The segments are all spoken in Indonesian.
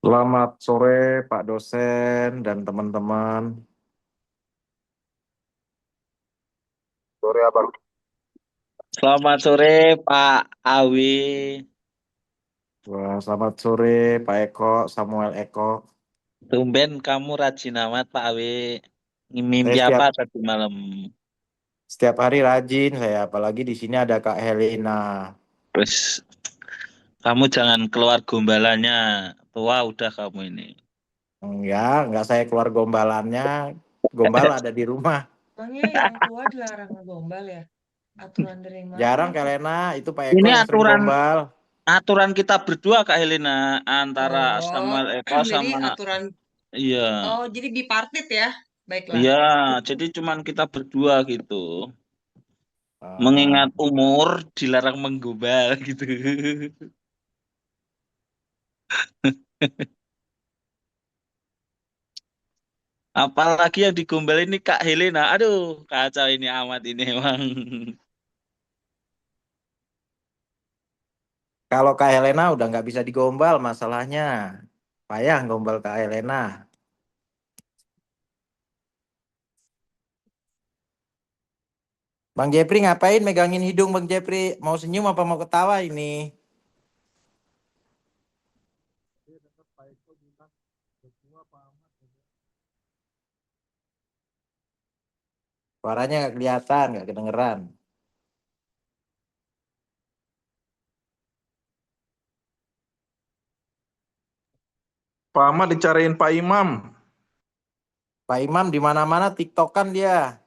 Selamat sore Pak dosen dan teman-teman. Sore Abang. Selamat sore Pak Awi. Wah, selamat sore Pak Eko, Samuel Eko. Tumben kamu rajin amat Pak Awi. Saya Mimpi apa setiap tadi malam? setiap hari rajin saya, apalagi di sini ada Kak Helena. Terus kamu jangan keluar gombalannya. Tua udah kamu ini. Enggak saya keluar gombalannya. Gombal ada di rumah. Emangnya yang tua dilarang ngegombal ya? Aturan dari mana Jarang Kak itu? Helena, itu Pak Eko Ini yang sering aturan gombal. aturan kita berdua Kak Helena antara Oh, Samuel Eko jadi sama aturan. iya. Oh, jadi bipartit ya? Baiklah. Iya, jadi cuman kita berdua gitu. Ah, Mengingat umur dilarang menggombal gitu. Apalagi yang digombal ini Kak Helena. Aduh, kacau ini amat ini emang. kalau Kak Helena udah nggak bisa digombal masalahnya. Payah gombal Kak Helena. Bang Jepri ngapain megangin hidung Bang Jepri? Mau senyum apa mau ketawa ini? Suaranya nggak kelihatan, nggak kedengeran. Pak Ahmad dicariin Pak Imam. Pak Imam di mana-mana TikTokan dia.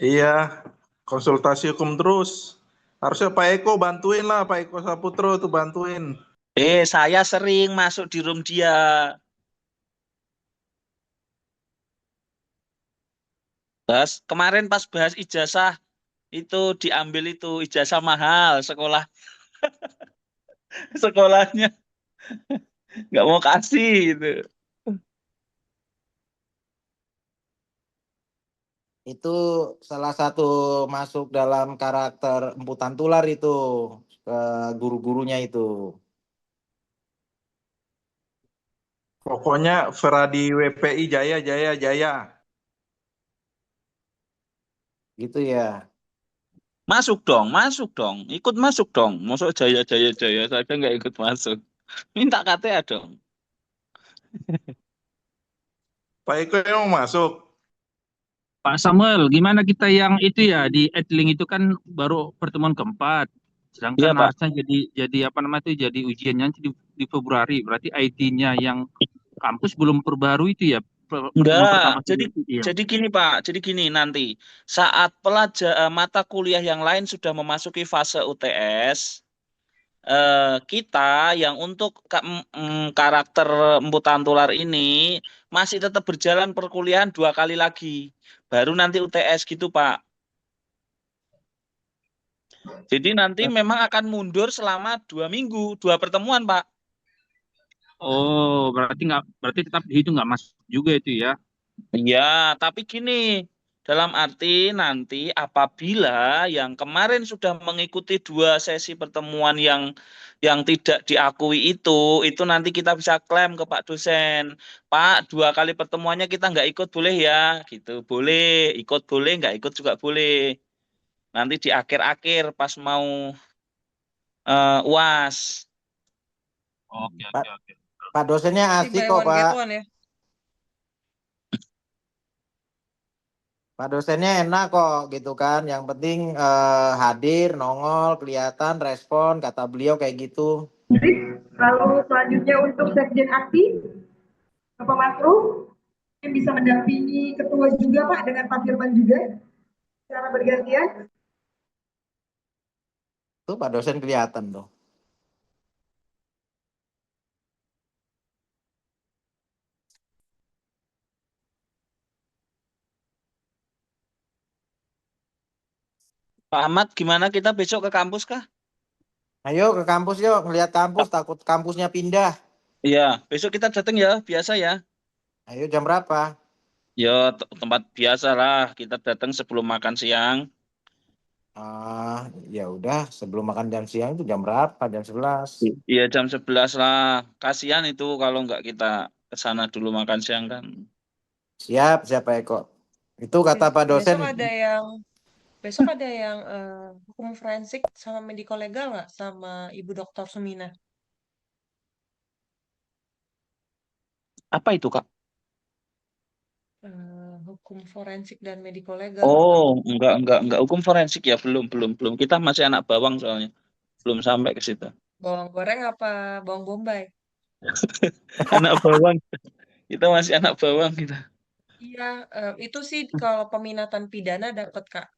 Iya, konsultasi hukum terus. Harusnya Pak Eko bantuin lah, Pak Eko Saputro tuh bantuin. Saya sering masuk di room dia. Kemarin pas bahas ijazah itu diambil itu ijazah mahal sekolah sekolahnya nggak mau kasih gitu. Itu salah satu masuk dalam karakter emputan tular itu ke guru-gurunya itu. Pokoknya Feradi WPI Jaya Jaya Jaya. Gitu ya. Masuk dong, ikut masuk dong. Masuk jaya jaya jaya saja nggak ikut masuk. Minta KTA dong. Pak Eko yang mau masuk. Pak Samuel, gimana kita yang itu ya di Edling itu kan baru pertemuan keempat, sedangkan Iya Pak. harusnya jadi apa namanya itu jadi ujiannya nanti di Februari, berarti IT-nya yang kampus belum perbaharui itu ya pertemuan Enggak, pertama jadi iya. jadi gini Pak, jadi gini nanti saat mata kuliah yang lain sudah memasuki fase UTS, kita yang untuk karakter emputan tular ini masih tetap berjalan perkuliahan 2 kali lagi, baru nanti UTS gitu Pak. Jadi nanti memang akan mundur selama 2 minggu, 2 pertemuan Pak. Oh, berarti tetap dihitung nggak masuk juga itu ya. Iya, tapi gini, dalam arti nanti apabila yang kemarin sudah mengikuti 2 sesi pertemuan yang tidak diakui itu nanti kita bisa klaim ke Pak dosen. Pak, 2 kali pertemuannya kita nggak ikut boleh ya? Gitu, boleh. Ikut boleh, nggak ikut juga boleh. Nanti di akhir-akhir pas mau UAS. Oke, Pak, oke, oke. Pak dosennya Berarti asik buy kok one get Pak. one ya? Pak dosennya enak kok gitu kan. Yang penting hadir, nongol, kelihatan, respon, kata beliau kayak gitu. Lalu selanjutnya untuk Sekjen Aksi, Bapak Masruf, yang bisa mendampingi ketua juga Pak dengan Pak Firman juga secara bergantian. Tuh Pak dosen kelihatan tuh. Pak Ahmad, gimana kita besok ke kampus kah? Ayo ke kampus yuk, ngeliat kampus, takut kampusnya pindah. Iya, besok kita datang ya, biasa ya. Ayo jam berapa? Ya, tempat biasa lah. Kita datang sebelum makan siang. Ya udah sebelum makan jam siang itu jam berapa? Jam 11. Iya jam 11 lah. Kasihan itu kalau nggak kita ke sana dulu makan siang kan. Siap, siapa Eko? Itu kata Pak dosen. Besok ada yang hukum forensik sama medico legal nggak sama Ibu Dokter Sumina? Apa itu, Kak? Hukum forensik dan medico legal. Oh, enggak. Hukum forensik ya, belum. Kita masih anak bawang soalnya. Belum sampai ke situ. Bawang goreng apa bawang bombay? Anak bawang. Kita masih anak bawang kita. Iya, itu sih kalau peminatan pidana dapat Kak.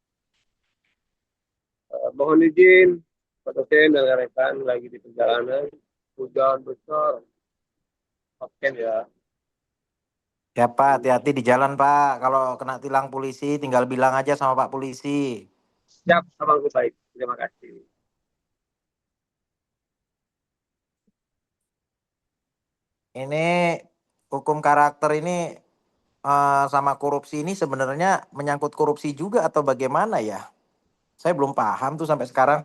Mohon izin, Pak dosen dan rekan lagi di perjalanan, hujan besar, absen ya. Ya Pak, hati-hati di jalan Pak. Kalau kena tilang polisi, tinggal bilang aja sama Pak polisi. Siap, abangku baik. Terima kasih. Ini hukum karakter ini sama korupsi ini sebenarnya menyangkut korupsi juga atau bagaimana ya? Saya belum paham tuh sampai sekarang.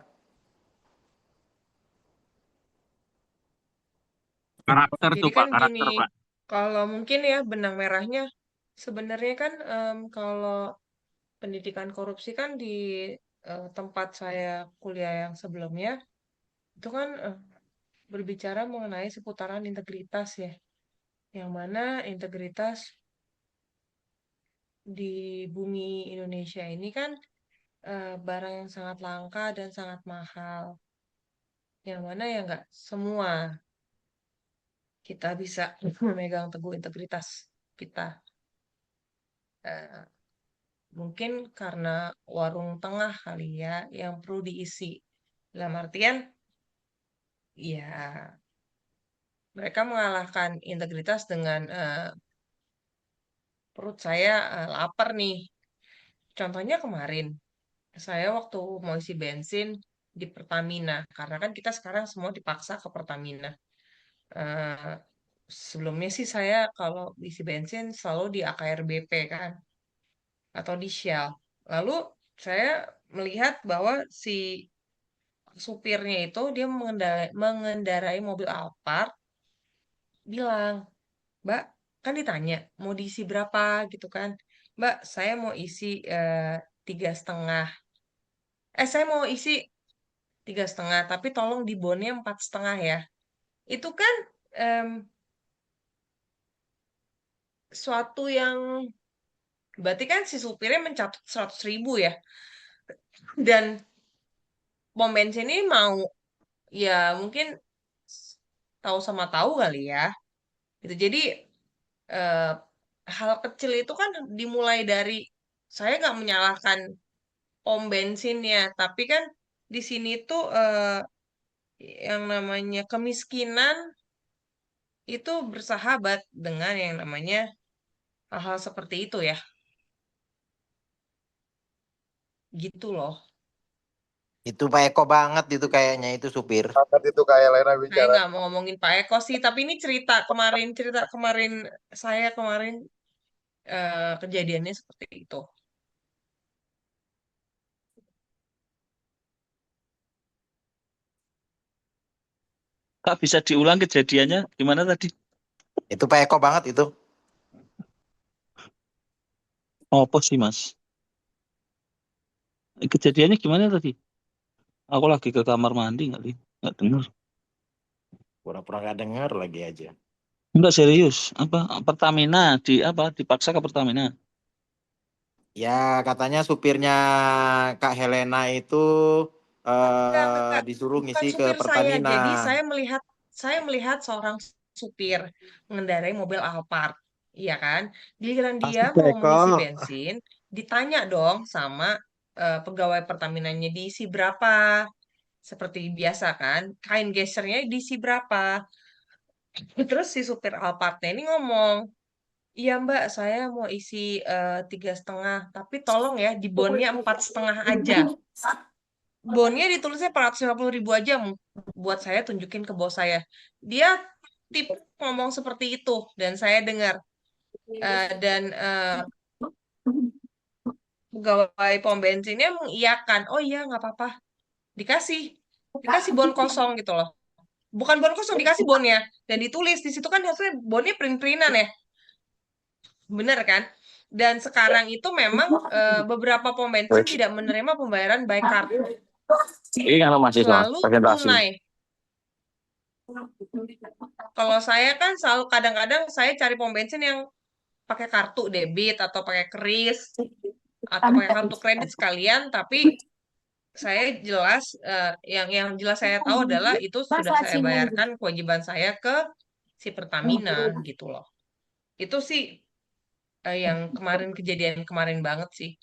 Karakter Jadi tuh Pak, kan karakter gini, Pak. kalau mungkin ya benang merahnya sebenarnya kan kalau pendidikan korupsi kan di tempat saya kuliah yang sebelumnya itu kan berbicara mengenai seputaran integritas ya, yang mana integritas di bumi Indonesia ini kan barang yang sangat langka dan sangat mahal, yang mana ya nggak semua kita bisa memegang teguh integritas kita. Eh, Mungkin karena warung tengah kali ya yang perlu diisi. Dalam artian, ya mereka mengalahkan integritas dengan perut saya lapar nih. Contohnya kemarin, saya waktu mau isi bensin di Pertamina, karena kan kita sekarang semua dipaksa ke Pertamina. Eh, Sebelumnya sih saya kalau isi bensin selalu di AKRBP kan, atau di Shell. Lalu saya melihat bahwa si supirnya itu dia mengendarai mobil Alphard, bilang, Mbak, kan ditanya mau diisi berapa gitu kan. Mbak, saya mau isi 3,5. Saya mau isi 3,5, tapi tolong dibonnya 4,5 ya. Itu kan em, suatu yang berarti kan si supirnya mencatut 100.000 ya. Dan pom bensin ini mau ya mungkin tahu sama tahu kali ya. Gitu. Jadi eh, hal kecil itu kan dimulai dari saya nggak menyalahkan pom bensinnya, tapi kan di sini tuh yang namanya kemiskinan itu bersahabat dengan yang namanya hal-hal seperti itu ya, gitu loh. Itu Pak Eko banget itu kayaknya itu supir. Angkat itu kayak Lena Saya bicara. nggak mau ngomongin Pak Eko sih, tapi ini cerita kemarin saya kemarin kejadiannya seperti itu. Kak bisa diulang kejadiannya gimana tadi? Itu Pak Eko banget itu. Apa sih Mas? Kejadiannya gimana tadi? Aku lagi ke kamar mandi nggak dengar. Pura-pura nggak dengar lagi aja. Enggak serius. Apa Pertamina dipaksa ke Pertamina? Ya katanya supirnya Kak Helena itu Enggak. disuruh Bukan ngisi ke supir saya. Pertamina. Jadi saya melihat seorang supir mengendarai mobil Alphard. Iya kan? Giliran dia mau mengisi bensin, ditanya dong sama pegawai Pertaminanya diisi berapa. Seperti biasa kan? Kain gesernya diisi berapa. Terus si supir Alphardnya ini ngomong, iya Mbak, saya mau isi 3,5, tapi tolong ya dibonnya 4,5 aja. Bonnya ditulisnya 450.000 aja buat saya tunjukin ke bos saya. Dia tip ngomong seperti itu dan saya dengar. Dan pegawai pom bensinnya mengiyakan, oh iya nggak apa-apa, dikasih bon kosong gitu loh. Bukan bon kosong, dikasih bonnya dan ditulis di situ kan harusnya bonnya print-printan ya, bener kan? Dan sekarang itu memang beberapa pom bensin tidak menerima pembayaran by kartu, Ini kalau mahasiswa selalu presentasi. tunai. Kalau saya kan selalu kadang-kadang saya cari pom bensin yang pakai kartu debit atau pakai kris atau pakai kartu kredit sekalian, tapi saya jelas yang jelas saya tahu adalah itu sudah saya bayarkan kewajiban saya ke si Pertamina gitu loh. Itu sih yang kejadian kemarin banget sih.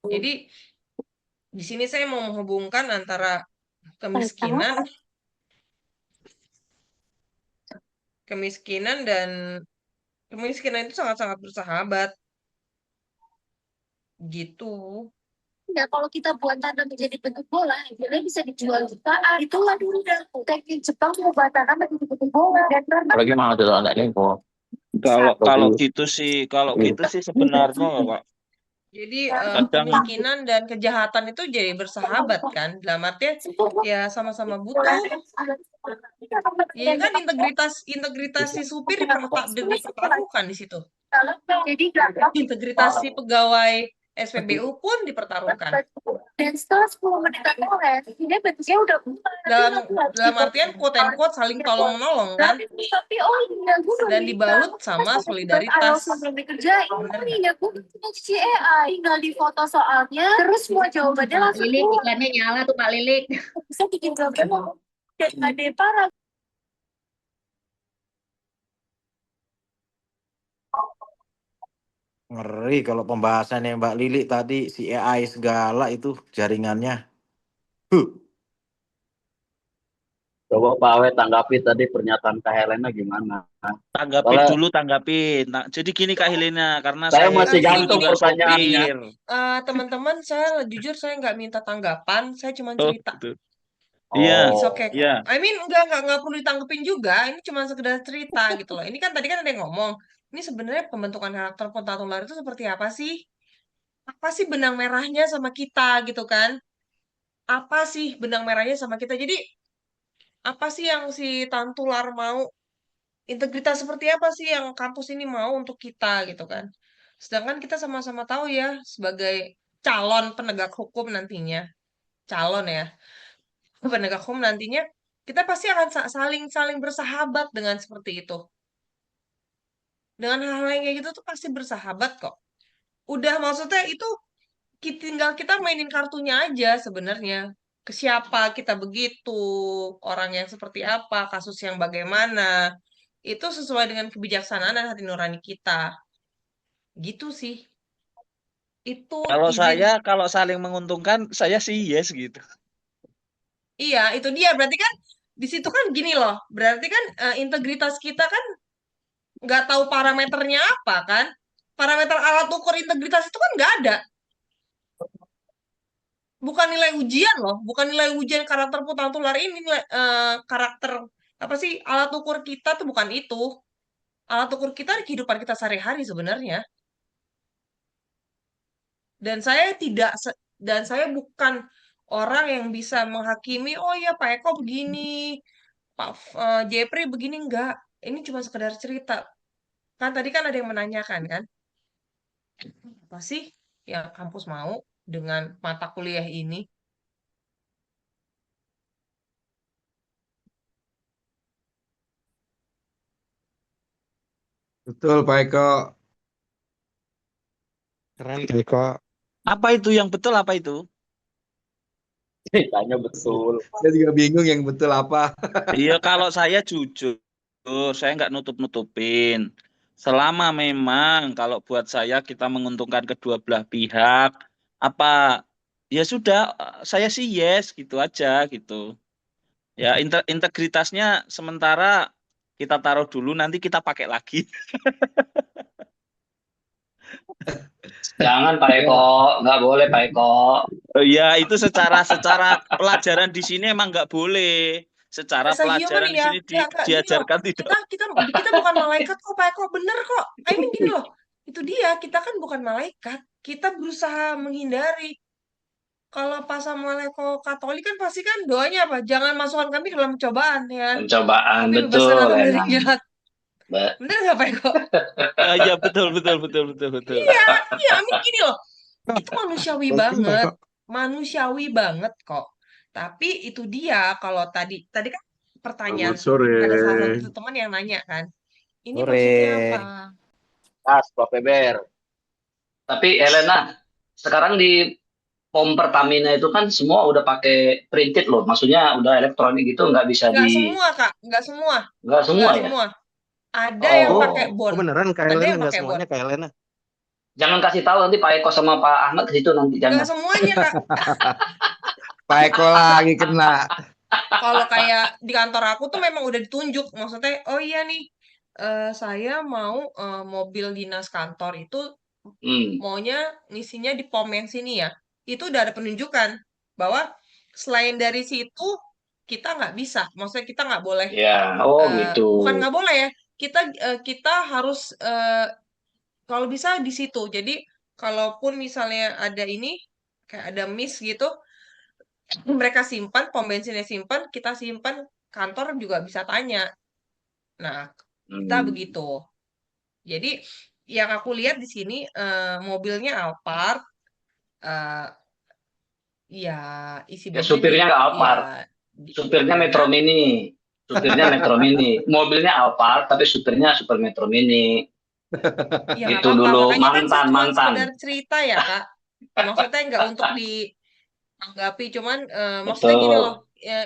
Jadi di sini saya mau menghubungkan antara kemiskinan dan kemiskinan itu sangat-sangat bersahabat gitu. Ya, kalau kita buat tanah menjadi bentuk bola, akhirnya bisa dijual jutaan. Itulah dulu teknik Jepang mengubah tanah menjadi bentuk bola. Dan Lagi mau ada anak info. Kalau gitu sih sebenarnya ya Pak. Jadi Kadang kemiskinan dan kejahatan itu jadi bersahabat kan, dalam artian ya sama-sama butuh. Ya kan integritas si supir dipertaruhkan di situ. jadi gampang. Integritas si pegawai SPBU pun dipertaruhkan. Dan setelah 10 menit les, ini bentuknya udah bubar. Dalam artian quote and quote saling tolong menolong kan, Tapi oh iya, gue dan dibalut sama solidaritas. belum dikerjain. Bener Oh iya, gue punya cuci AI. Tinggal di foto soalnya, terus semua jawabannya langsung Lilik, keluar. iklannya nyala tuh Pak Lilik. Bisa bikin gambar dan nggak ada parah. Ngeri kalau pembahasannya Mbak Lili tadi si AI segala itu jaringannya. Coba Pak Awe tanggapi tadi pernyataan Kak Helena gimana? tanggapin Soalnya- dulu tanggapin. Nah, jadi gini Kak Helena, karena Saya saya masih dulu gantung juga pertanyaannya. sopir. Teman-teman, saya jujur saya nggak minta tanggapan, saya cuma Oh, cerita. gitu. Iya. It's Oh, okay kok. Iya. I mean nggak perlu ditanggepin juga. Ini cuma sekedar cerita gitu loh. Ini kan tadi kan ada yang ngomong. Ini sebenarnya pembentukan karakter kontak tular itu seperti apa sih? Apa sih benang merahnya sama kita gitu kan? Apa sih benang merahnya sama kita? Jadi apa sih yang si Tantular mau? Integritas seperti apa sih yang kampus ini mau untuk kita gitu kan? Sedangkan kita sama-sama tahu ya sebagai calon penegak hukum nantinya, calon ya penegak hukum nantinya, kita pasti akan saling bersahabat dengan seperti itu. Dengan hal-hal yang kayak gitu tuh pasti bersahabat kok. Udah maksudnya itu tinggal kita mainin kartunya aja sebenarnya. Ke siapa kita begitu, orang yang seperti apa, kasus yang bagaimana. Itu sesuai dengan kebijaksanaan dan hati nurani kita. Gitu sih. Itu Kalau izin. saya kalau saling menguntungkan, saya sih yes gitu. Iya, itu dia. Berarti kan di situ kan gini loh. Berarti kan integritas kita kan nggak tahu parameternya apa kan. Parameter alat ukur integritas itu kan nggak ada. Bukan nilai ujian loh. Bukan nilai ujian karakter putang tular ini. Karakter apa sih alat ukur kita tuh bukan itu. Alat ukur kita di kehidupan kita sehari-hari sebenarnya. Dan saya bukan orang yang bisa menghakimi, oh ya Pak Eko begini, Pak Jepri begini, enggak. Ini cuma sekedar cerita. Kan tadi kan ada yang menanyakan kan, apa sih yang kampus mau dengan mata kuliah ini? Betul Pak Eko. Keren Pak Eko. Apa itu yang betul apa itu? ceritanya betul. Saya juga bingung yang betul apa. Iya, kalau saya jujur, saya nggak nutup-nutupin. Selama memang kalau buat saya kita menguntungkan kedua belah pihak, apa ya sudah, saya sih yes gitu aja gitu. Ya integritasnya sementara kita taruh dulu, nanti kita pakai lagi. Jangan Pak Eko, nggak boleh Pak Eko. Ya itu secara pelajaran di sini emang nggak boleh. Secara As a human pelajaran di ya, sini nggak, gini loh. diajarkan tidak. Kita bukan malaikat kok Pak Eko, bener kok. I mean gini loh, itu dia, kita kan bukan malaikat. kita berusaha menghindari. Kalau pas sama Eko Katolik kan pasti kan doanya apa? Jangan masukkan kami dalam cobaan, ya kan? Pencobaan, Tapi bebaskan betul, kami dari Lena. jahat. Ba- Bener nggak Pak Eko? Iya, betul, betul, betul, betul, betul. Iya, iya, Amin gini loh. Itu manusiawi banget. Manusiawi banget kok. Tapi itu dia kalau tadi kan pertanyaan Selamat sore. ada salah satu teman yang nanya kan. Ini Sore. maksudnya apa? Tas, Pak Feber. Tapi Elena, sekarang di POM Pertamina itu kan semua udah pakai printed loh. Maksudnya udah elektronik gitu, nggak bisa Nggak di... semua Kak, nggak semua. Nggak semua Nggak ya? semua. Ada yang Oh, pakai bon. beneran Kak Ada Helena yang nggak pakai bon. semuanya Kak Helena? jangan kasih tahu nanti Pak Eko sama Pak Ahmad ke situ nanti. Nggak Jangan. semuanya Kak. Pak Eko lagi kena. Kalau kayak di kantor aku tuh memang udah ditunjuk. Maksudnya, oh iya nih, saya mau mobil dinas kantor itu Hmm. maunya ngisinya di POM yang sini ya. Itu udah ada penunjukan bahwa selain dari situ kita nggak bisa. Maksudnya kita nggak boleh. Ya, oh gitu. Bukan nggak boleh ya. Kita harus kalau bisa di situ. Jadi kalaupun misalnya ada ini kayak ada miss gitu, mereka simpan, pom bensinnya simpan, kita simpan, kantor juga bisa tanya. Nah, kita begitu. Jadi yang aku lihat di sini mobilnya Alphard, ya isi Ya, bomnya supirnya nggak Alphard. ya, Supirnya Metro Mini. Supirnya Metro Mini. Mobilnya Alphard, tapi supirnya Super Metro Mini. ya nggak Itu apa-apa. dulu Makanya kan saya cuma mantan. sekedar cerita ya Kak. Maksudnya nggak untuk ditanggapi, cuman maksudnya gini Betul. loh.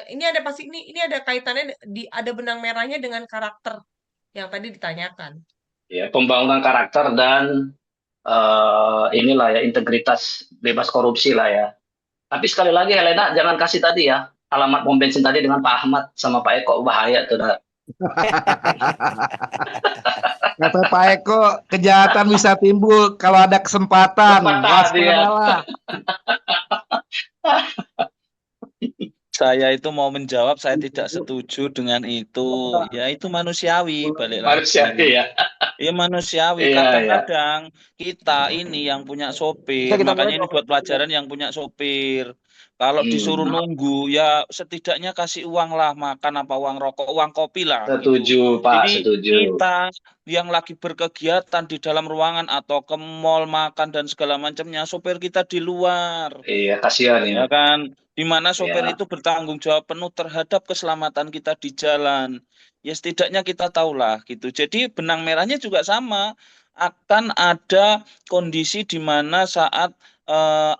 Ini ada pasti ini ada kaitannya ada benang merahnya dengan karakter yang tadi ditanyakan. Ya, pembangunan karakter dan inilah ya, integritas, bebas korupsi lah ya. Tapi sekali lagi Helena, jangan kasih tadi ya alamat pom bensin tadi dengan Pak Ahmad sama Pak Eko, bahaya tuh. Kata Pak Eko, kejahatan bisa timbul kalau ada kesempatan. Waspadalah. Saya itu mau menjawab, saya tidak setuju dengan itu. Ya itu manusiawi, balik lagi. Manusiawi ya. Iya manusiawi. Iya, Kadang-kadang kita ini yang punya sopir, makanya ini buat pelajaran yang punya sopir. Kalau disuruh nunggu, ya setidaknya kasih uang lah, makan apa uang rokok, uang kopi lah. Setuju, Pak, Jadi setuju. kita yang lagi berkegiatan di dalam ruangan atau ke mall makan dan segala macamnya, sopir kita di luar. Iya, kasihan ya. Ya kan, di mana sopir Ya. itu bertanggung jawab penuh terhadap keselamatan kita di jalan. Ya setidaknya kita tahulah gitu. Jadi benang merahnya juga sama. Akan ada kondisi di mana saat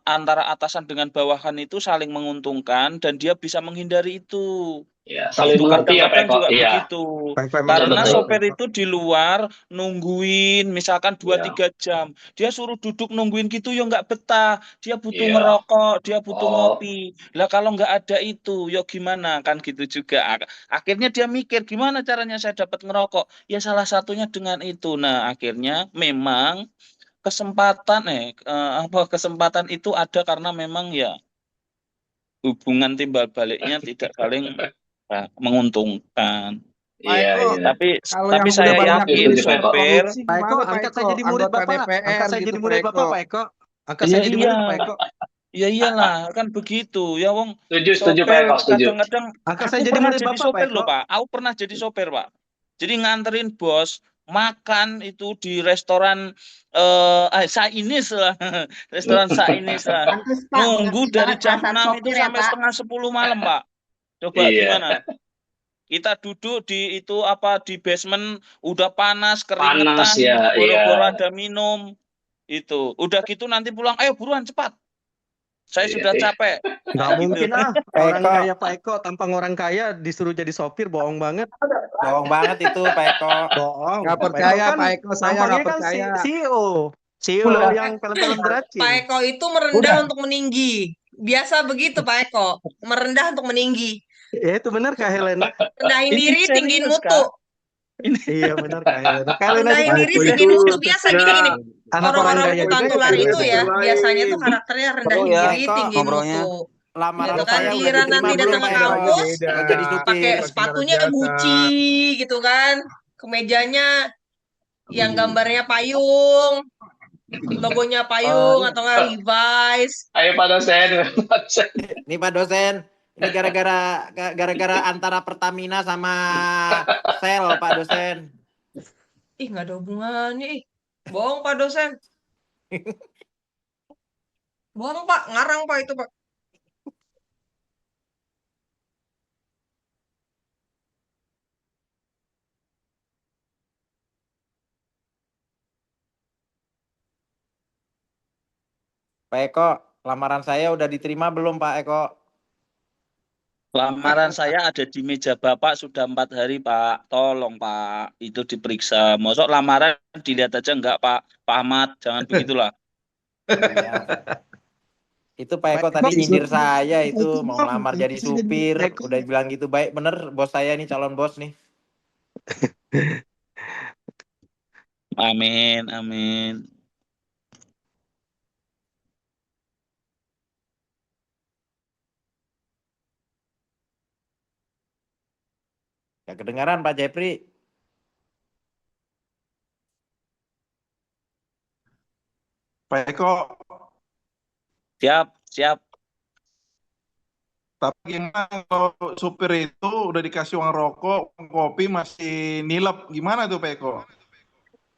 antara atasan dengan bawahan itu saling menguntungkan dan dia bisa menghindari itu. Ya, saling Itu mengerti ya, Pak kadang-kadang Eko. juga Iya. begitu. Betul, Karena betul. sopir itu di luar nungguin misalkan 2-3 jam. Dia suruh duduk nungguin gitu ya nggak betah. Dia butuh Iya. ngerokok, dia butuh Oh. ngopi. Lah kalau nggak ada itu, ya gimana kan gitu juga. Akhirnya dia mikir gimana caranya saya dapat ngerokok. Ya salah satunya dengan itu. Nah, akhirnya memang kesempatan kesempatan itu ada karena memang ya hubungan timbal baliknya tidak saling menguntungkan. Iya, Eko, iya. Tapi saya yakin sopir. Pak Eko, angkat saya jadi murid Bapak. Angkat saya jadi murid Bapak, Pak Eko. Angkat saya jadi murid Pak Eko. Ya iyalah, kan begitu. Ya wong Setuju, Pak Eko, setuju. kadang-kadang Angkat aku saya jadi pernah murid jadi Bapak, sopir Pak loh, Eko. Pak. Aku pernah jadi sopir, Pak. Jadi nganterin bos makan itu di restoran Sainis lah. Restoran Sainis lah. Nunggu dari jam 6 itu sampai setengah 10 malam, Pak. Coba Iya. gimana? Kita duduk di basement udah panas, keringetan, Panas ya, boro-boro iya. ada minum. Itu. Udah gitu nanti pulang, ayo buruan cepat. Saya Iya, sudah iya. capek. Nggak Gitu. mungkin orang Eko. kaya Pak Eko, tampang orang kaya disuruh jadi sopir, bohong banget. Bohong banget itu Pak Eko. Bohong. Nggak percaya, Pak Eko, saya nggak tampangnya kan percaya. CEO yang film-film dracin. Pak Eko itu merendah untuk meninggi. Biasa begitu Pak Eko, merendah untuk meninggi. Ya itu benar Kak Helena. Rendahin Ini diri, serius, tinggiin Kak. mutu. Iya benar Kak Helena. Kak Helena Rendahin juga diri, tinggiin mutu. Biasa gini-gini. anak orang Orang-orang kaya hutan juga tular ya, itu Kak ya, Helena. biasanya tuh karakternya rendahin ya, diri, Eko, tinggiin ngobrolnya. mutu. Lamaran Gitu kan, saya udah giliran diterima nanti belum datang Pak ke Eko? kampus, Mau jadi supir. pakai sepatunya Gucci gitu kan, kemejanya yang gambarnya payung, Logonya Payung iya. atau nggak Levi's. Ayo Pak dosen. Pak dosen. Nih Pak dosen, ini gara-gara antara Pertamina sama Shell Pak dosen. Ih, nggak ada hubungannya. Ih, bohong Pak dosen. Bohong Pak, ngarang Pak itu Pak. Pak Eko, lamaran saya udah diterima belum Pak Eko? Lamaran saya ada di meja Bapak sudah 4 hari, Pak. Tolong, Pak. Itu diperiksa. Mosok lamaran dilihat aja enggak, Pak? Pak Ahmad, jangan begitulah. Iya. Itu Pak Eko tadi nyindir saya itu mau ngelamar jadi supir, udah bilang gitu. Baik bener bos saya nih, calon bos nih. Amin, amin. Ya kedengaran Pak Jepri. Pak Eko, Siap, siap. tapi gimana kalau supir itu udah dikasih uang rokok, uang kopi masih nilep, gimana tuh Pak Eko?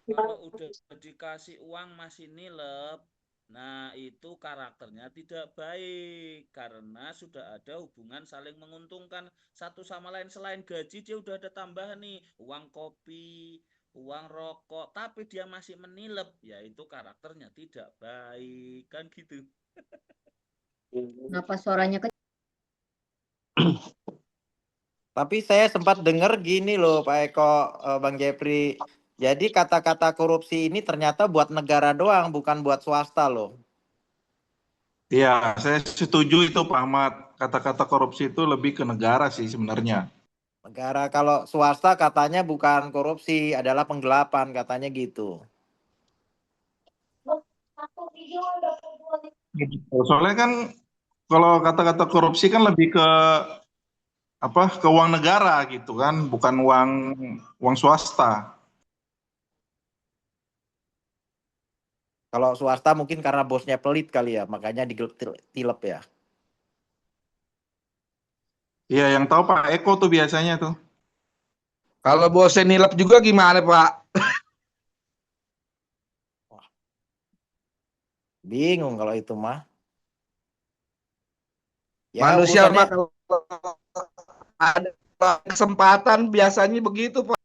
Kalau udah dikasih uang masih nilep, nah itu karakternya tidak baik karena sudah ada hubungan saling menguntungkan satu sama lain. Selain gaji dia udah ada tambahan nih, uang kopi, uang rokok, tapi dia masih menilep, ya itu karakternya tidak baik, kan gitu. Kenapa suaranya kecil? Tapi saya sempat dengar gini loh Pak Eko, Bang Jepri. Jadi kata-kata korupsi ini ternyata buat negara doang, bukan buat swasta loh. Iya, saya setuju itu Pak Ahmad. Kata-kata korupsi itu lebih ke negara sih sebenarnya. Negara kalau swasta katanya bukan korupsi, adalah penggelapan katanya gitu. Soalnya kan kalau kata-kata korupsi kan lebih ke apa? Ke uang negara gitu kan, bukan uang swasta. Kalau swasta mungkin karena bosnya pelit kali ya, makanya ditilep ya. Iya, yang tahu Pak Eko tuh biasanya tuh. Kalau bosnya nilep juga gimana Pak? Bingung kalau itu mah. Ya Manusia urusannya mah kalau ada kesempatan biasanya begitu Pak.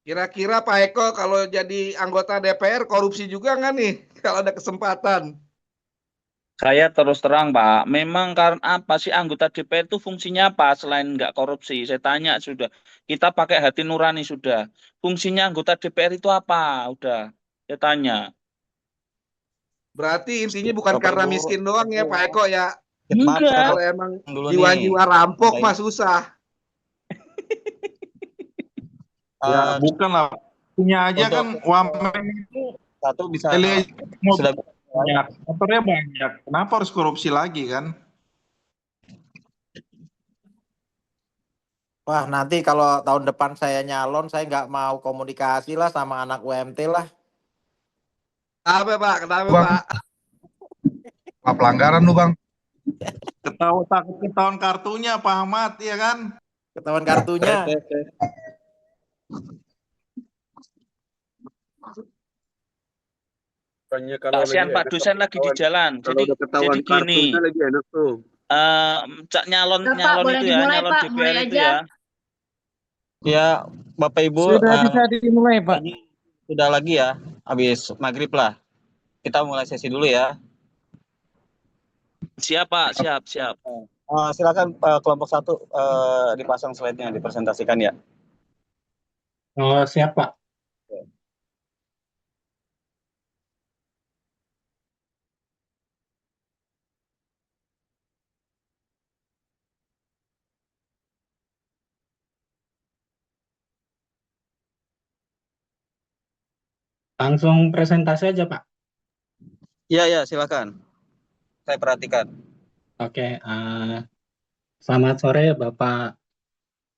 Kira-kira Pak Eko kalau jadi anggota DPR korupsi juga nggak nih kalau ada kesempatan? Saya terus terang, Pak, memang karena apa sih anggota DPR itu fungsinya apa selain nggak korupsi? Saya tanya sudah. Kita pakai hati nurani sudah. Fungsinya anggota DPR itu apa? Udah. Saya tanya. Berarti intinya bukan Bapak karena Ibu, miskin doang ya Pak Eko ya. Enggak. Kalau emang jiwa-jiwa rampok mah susah. Ya, bukan lah. Punya aja kan Wamen itu Satu bisa sudah sudah banyak, motornya banyak. Kenapa harus korupsi lagi kan? wah nanti kalau tahun depan saya nyalon, saya nggak mau komunikasi lah sama anak UMT lah. Apa Pak? Kenapa Bang. Pak? Apa pelanggaran lu Bang? Ketahuan kartunya Pak Ahmad, ya kan? Ketahuan kartunya. Kasihan Pak dosen lagi di jalan. Jadi gini. Lebih enak tuh. Cak nyalon Pak, nyalon boleh itu ya, dimulai, nyalon Pak. DPR Mulai itu aja. ya. Ya, Bapak Ibu Sudah bisa dimulai Pak. sudah lagi ya, habis maghrib lah. Kita mulai sesi dulu ya. Siap Pak, siap, siap. Silakan kelompok 1 dipasang slide-nya, dipresentasikan ya. Oh, siap Pak. Langsung presentasi aja Pak. Iya, silakan. Saya perhatikan. Oke, selamat sore Bapak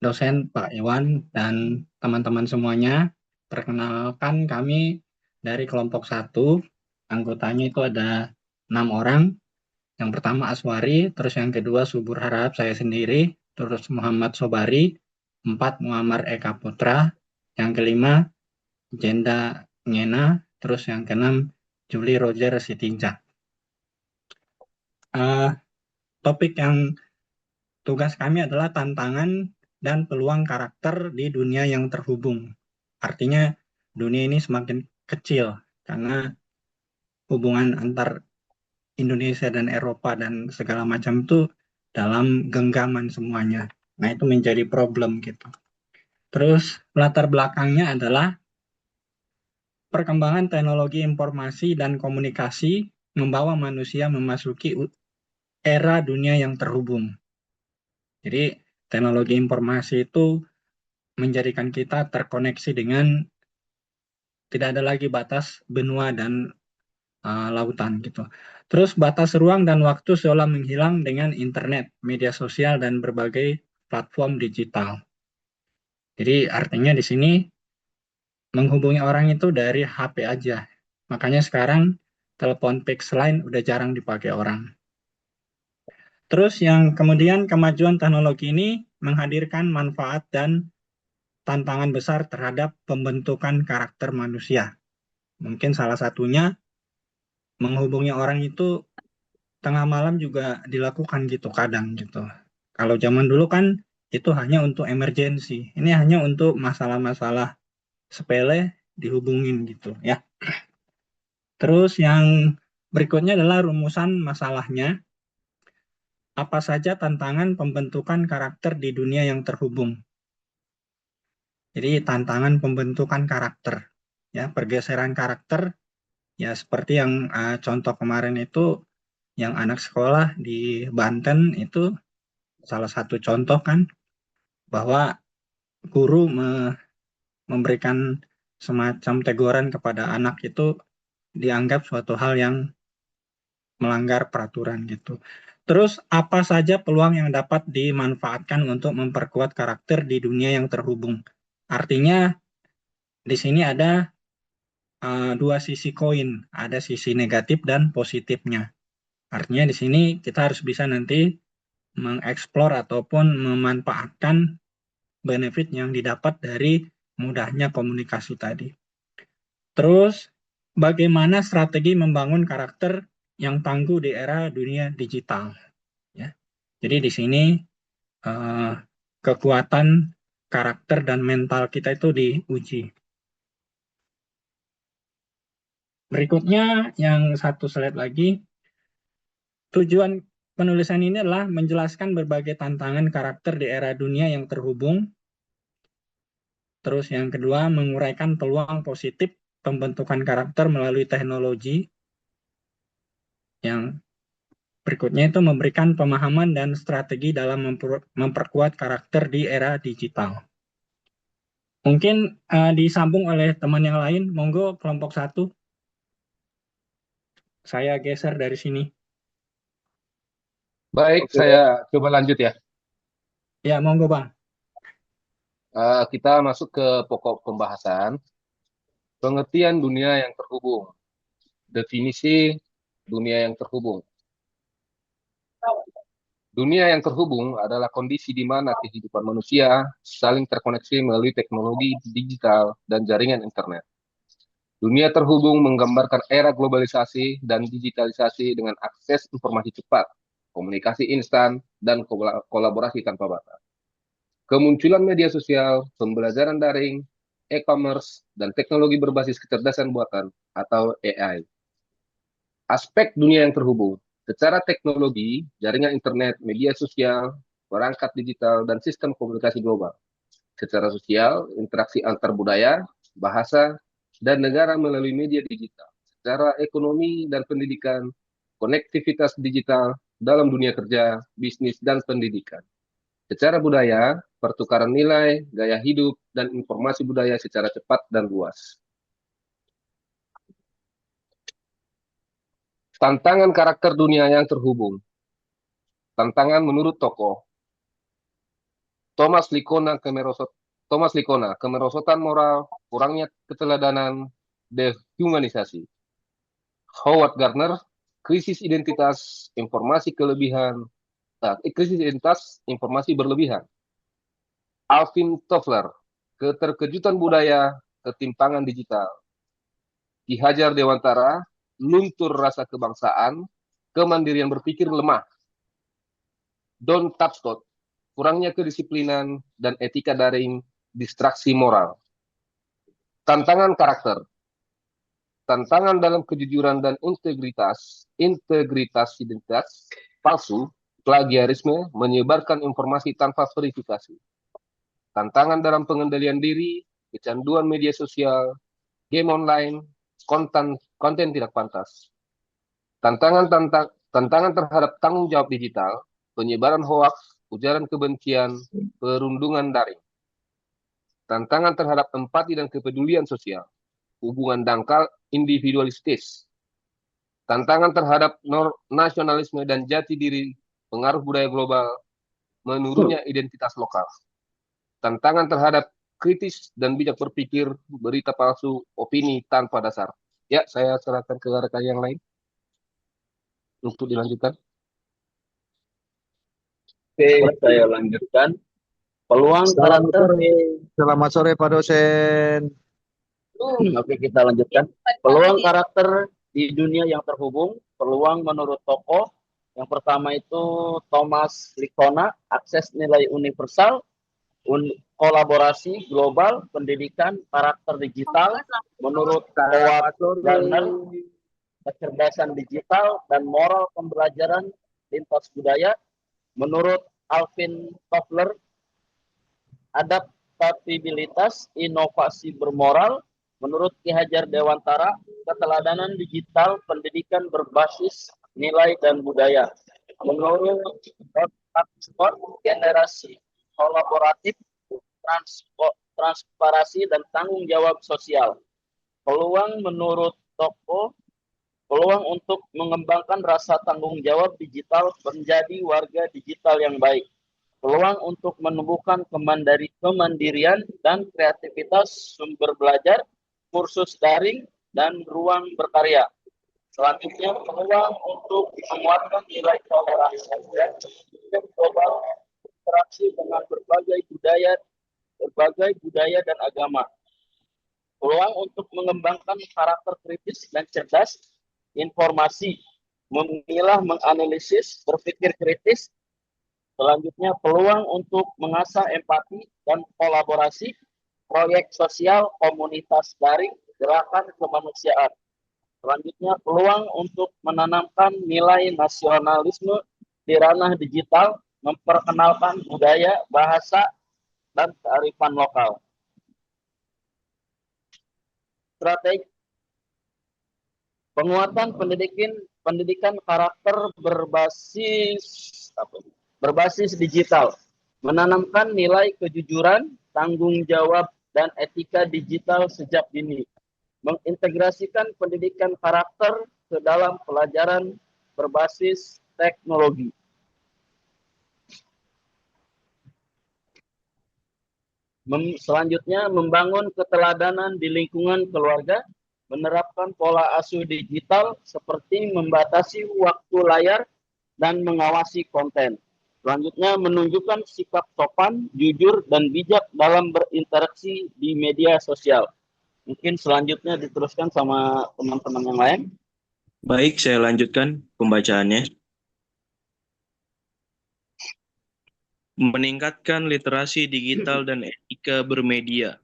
dosen Pak Iwan dan teman-teman semuanya. Perkenalkan kami dari kelompok 1, anggotanya itu ada 6 orang. Yang pertama Aswari, terus yang kedua Subur Harap, saya sendiri, terus Muhammad Sobari, 4 Muammar Eka Putra, yang kelima Jenda Ngena, terus yang keenam Julie Roger Sitinjak. Topik yang tugas kami adalah tantangan dan peluang karakter di dunia yang terhubung. Artinya dunia ini semakin kecil karena hubungan antar Indonesia dan Eropa dan segala macam itu dalam genggaman semuanya. Nah, itu menjadi problem gitu. Terus latar belakangnya adalah perkembangan teknologi informasi dan komunikasi membawa manusia memasuki era dunia yang terhubung. Jadi teknologi informasi itu menjadikan kita terkoneksi dengan tidak ada lagi batas benua dan lautan gitu. Terus batas ruang dan waktu seolah menghilang dengan internet, media sosial, dan berbagai platform digital. Jadi artinya di sini menghubungi orang itu dari HP aja. Makanya sekarang telepon fix line udah jarang dipakai orang. Terus yang kemudian kemajuan teknologi ini menghadirkan manfaat dan tantangan besar terhadap pembentukan karakter manusia. Mungkin salah satunya menghubungi orang itu tengah malam juga dilakukan gitu kadang gitu. Kalau zaman dulu kan itu hanya untuk emergensi. Ini hanya untuk masalah-masalah sepele dihubungin gitu ya. Terus yang berikutnya adalah rumusan masalahnya. Apa saja tantangan pembentukan karakter di dunia yang terhubung? Jadi tantangan pembentukan karakter, ya pergeseran karakter, ya seperti yang contoh kemarin itu, yang anak sekolah di Banten itu salah satu contoh kan, bahwa guru memberikan semacam teguran kepada anak itu dianggap suatu hal yang melanggar peraturan gitu. Terus apa saja peluang yang dapat dimanfaatkan untuk memperkuat karakter di dunia yang terhubung? Artinya di sini ada dua sisi koin, ada sisi negatif dan positifnya. Artinya di sini kita harus bisa nanti mengeksplor ataupun memanfaatkan benefit yang didapat dari mudahnya komunikasi tadi. Terus bagaimana strategi membangun karakter yang tangguh di era dunia digital? Ya. Jadi di sini kekuatan karakter dan mental kita itu diuji. Berikutnya yang satu slide lagi, tujuan penulisan ini adalah menjelaskan berbagai tantangan karakter di era dunia yang terhubung. Terus yang kedua, menguraikan peluang positif pembentukan karakter melalui teknologi. Yang berikutnya itu memberikan pemahaman dan strategi dalam memperkuat karakter di era digital. Mungkin disambung oleh teman yang lain, monggo kelompok 1. Saya geser dari sini. Baik, saya coba lanjut ya. Ya, monggo Bang. Kita masuk ke pokok pembahasan. Pengertian dunia yang terhubung. Definisi dunia yang terhubung. Dunia yang terhubung adalah kondisi di mana kehidupan manusia saling terkoneksi melalui teknologi digital dan jaringan internet. Dunia terhubung menggambarkan era globalisasi dan digitalisasi dengan akses informasi cepat, komunikasi instan, dan kolaborasi tanpa batas. Kemunculan media sosial, pembelajaran daring, e-commerce, dan teknologi berbasis kecerdasan buatan atau AI. Aspek dunia yang terhubung. Secara teknologi, jaringan internet, media sosial, perangkat digital, dan sistem komunikasi global. Secara sosial, interaksi antar budaya, bahasa, dan negara melalui media digital. Secara ekonomi dan pendidikan, konektivitas digital dalam dunia kerja, bisnis, dan pendidikan. Secara budaya, pertukaran nilai, gaya hidup, dan informasi budaya secara cepat dan luas. Tantangan karakter dunia yang terhubung. Tantangan menurut tokoh. Thomas Likona, kemerosotan moral, kurangnya keteladanan, dehumanisasi. Howard Gardner, krisis identitas, informasi berlebihan. Alvin Toffler, keterkejutan budaya, ketimpangan digital. Ki Hajar Dewantara, luntur rasa kebangsaan, kemandirian berpikir lemah. Don Tapscott, kurangnya kedisiplinan dan etika daring, distraksi moral. Tantangan karakter. Tantangan dalam kejujuran dan integritas identitas palsu, plagiarisme, menyebarkan informasi tanpa verifikasi. Tantangan dalam pengendalian diri, kecanduan media sosial, game online, konten tidak pantas. Tantangan terhadap tanggung jawab digital, penyebaran hoaks, ujaran kebencian, perundungan daring. Tantangan terhadap empati dan kepedulian sosial, hubungan dangkal individualistis. Tantangan terhadap nasionalisme dan jati diri, pengaruh budaya global, menurunnya identitas lokal. Tantangan terhadap kritis dan bijak berpikir, berita palsu, opini tanpa dasar. Ya, saya serahkan ke rekan yang lain untuk dilanjutkan. Oke, saya lanjutkan. Peluang karakter. Selamat sore Pak dosen. Oke, kita lanjutkan. Peluang karakter di dunia yang terhubung. Peluang menurut tokoh. Yang pertama itu Thomas Likona, akses nilai universal, kolaborasi global, pendidikan, karakter digital. Menurut Howard Gardner, kecerdasan digital dan moral pembelajaran lintas budaya. Menurut Alvin Toffler, adaptabilitas, inovasi bermoral. Menurut Ki Hajar Dewantara, keteladanan digital, pendidikan berbasis nilai dan budaya. Menurut Scott, generasi kolaboratif, transparansi dan tanggung jawab sosial. Peluang menurut Toko, peluang untuk mengembangkan rasa tanggung jawab digital menjadi warga digital yang baik. Peluang untuk menumbuhkan kemandirian dan kreativitas, sumber belajar, kursus daring, dan ruang berkarya. Selanjutnya, peluang untuk menguatkan nilai toleransi dan global, interaksi dengan berbagai budaya dan agama. Peluang untuk mengembangkan karakter kritis dan cerdas, informasi, memilah, menganalisis, berpikir kritis. Selanjutnya, peluang untuk mengasah empati dan kolaborasi, proyek sosial, komunitas daring, gerakan kemanusiaan. Selanjutnya, peluang untuk menanamkan nilai nasionalisme di ranah digital, memperkenalkan budaya, bahasa, dan kearifan lokal. Strategi penguatan pendidikan karakter berbasis digital, menanamkan nilai kejujuran, tanggung jawab, dan etika digital sejak dini, mengintegrasikan pendidikan karakter ke dalam pelajaran berbasis teknologi. Selanjutnya, membangun keteladanan di lingkungan keluarga, menerapkan pola asuh digital seperti membatasi waktu layar dan mengawasi konten. Selanjutnya, menunjukkan sikap sopan, jujur, dan bijak dalam berinteraksi di media sosial. Mungkin selanjutnya diteruskan sama teman-teman yang lain. Baik, saya lanjutkan pembacaannya. Meningkatkan literasi digital dan etika bermedia.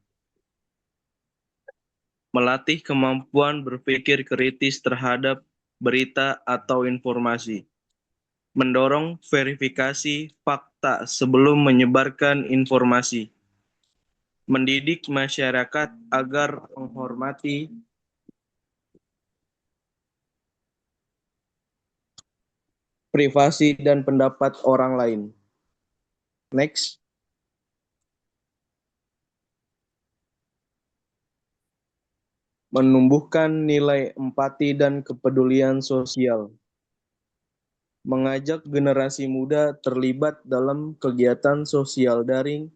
Melatih kemampuan berpikir kritis terhadap berita atau informasi. Mendorong verifikasi fakta sebelum menyebarkan informasi. Mendidik masyarakat agar menghormati privasi dan pendapat orang lain. Next. Menumbuhkan nilai empati dan kepedulian sosial. mengajak generasi muda terlibat dalam kegiatan sosial daring,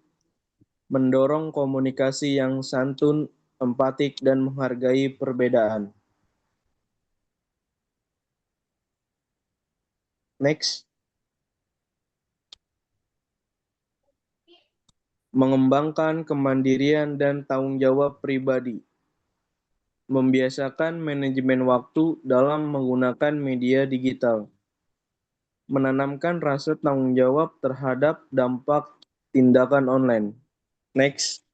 mendorong komunikasi yang santun, empatik, dan menghargai perbedaan. Next. Mengembangkan kemandirian dan tanggung jawab pribadi. Membiasakan manajemen waktu dalam menggunakan media digital. Menanamkan rasa tanggung jawab terhadap dampak tindakan online. Next.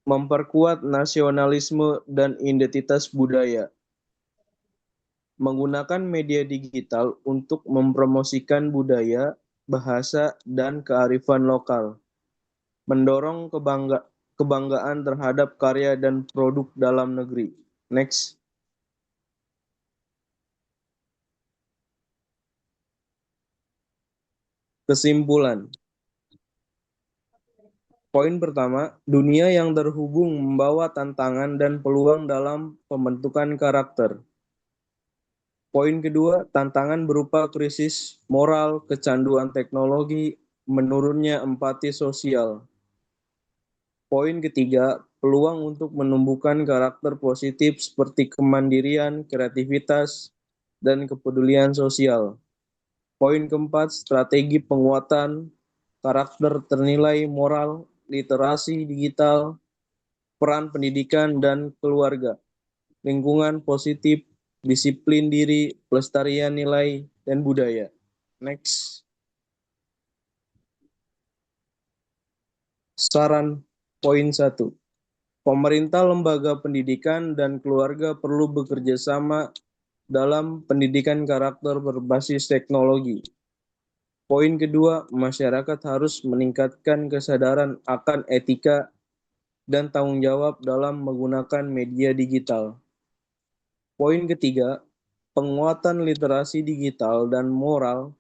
Memperkuat nasionalisme dan identitas budaya. Menggunakan media digital untuk mempromosikan budaya, bahasa, dan kearifan lokal. Mendorong kebanggaan terhadap karya dan produk dalam negeri. Next. Kesimpulan. Poin pertama, dunia yang terhubung membawa tantangan dan peluang dalam pembentukan karakter. Poin kedua, tantangan berupa krisis moral, kecanduan teknologi, menurunnya empati sosial. Poin ketiga, peluang untuk menumbuhkan karakter positif seperti kemandirian, kreativitas, dan kepedulian sosial. Poin keempat, strategi penguatan karakter ternilai moral, literasi digital, peran pendidikan dan keluarga, lingkungan positif, disiplin diri, pelestarian nilai, dan budaya. Next. Saran poin 1. Pemerintah, lembaga pendidikan, dan keluarga perlu bekerja sama dalam pendidikan karakter berbasis teknologi. Poin kedua, masyarakat harus meningkatkan kesadaran akan etika dan tanggung jawab dalam menggunakan media digital. Poin ketiga, penguatan literasi digital dan moral,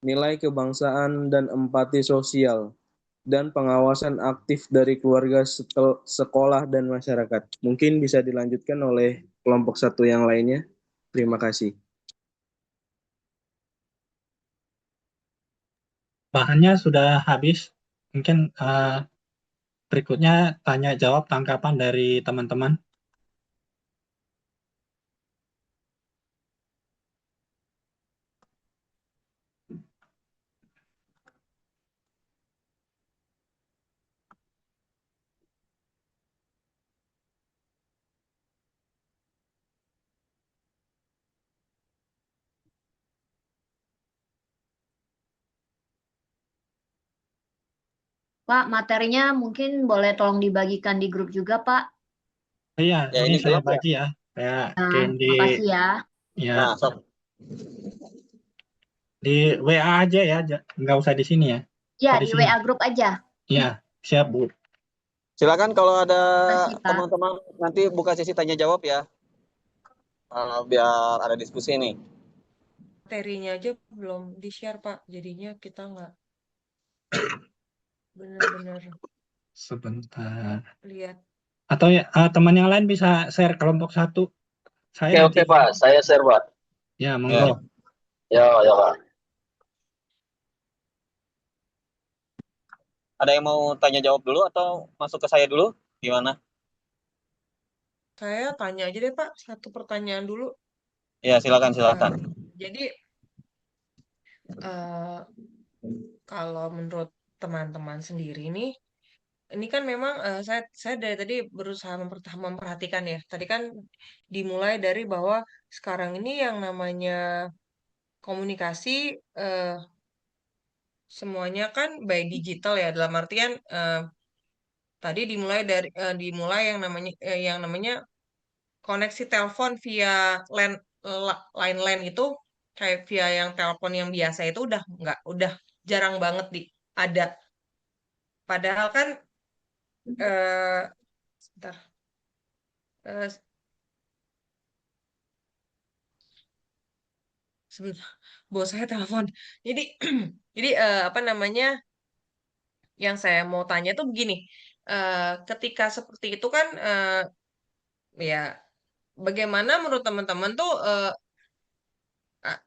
nilai kebangsaan dan empati sosial, dan pengawasan aktif dari keluarga, sekolah, dan masyarakat. Mungkin bisa dilanjutkan oleh kelompok satu yang lainnya. Terima kasih. Bahannya sudah habis. Mungkin berikutnya tanya jawab tanggapan dari teman-teman. Pak, materinya mungkin boleh tolong dibagikan di grup juga, Pak. Iya, Ya, ini ini saya belum ya? bagi ya. Saya Nah, kirim di makasih ya. ya Nah, sok. di WA aja ya, nggak usah di sini ya. Ya, Di di sini. WA grup aja. Iya, siap Bu. Silakan kalau ada Makasih, Pak. teman-teman nanti buka sesi tanya jawab ya. Biar ada diskusi nih. Materinya aja belum di-share, Pak. Jadinya kita nggak benar-benar Sebentar. lihat. Atau ya, teman yang lain bisa share kelompok satu. Saya Oke, nanti. oke, Pak. Saya share, Pak. Ya, monggo. Ya, ya, Pak. Ada yang mau tanya jawab dulu atau masuk ke saya dulu? Gimana? Saya tanya aja deh, Pak. Satu pertanyaan dulu. Ya, silakan. Jadi, kalau menurut teman-teman sendiri nih, ini kan memang saya dari tadi berusaha memperhatikan ya. Tadi kan dimulai dari bahwa sekarang ini yang namanya komunikasi semuanya kan by digital ya. Dalam artian tadi dimulai yang namanya koneksi telepon via line itu kayak via yang telepon yang biasa itu udah jarang banget ada. Padahal kan sebentar. Sebentar, bos saya telepon. Jadi, jadi apa namanya? Yang saya mau tanya tuh begini, ketika seperti itu kan Ya, bagaimana menurut teman-teman tuh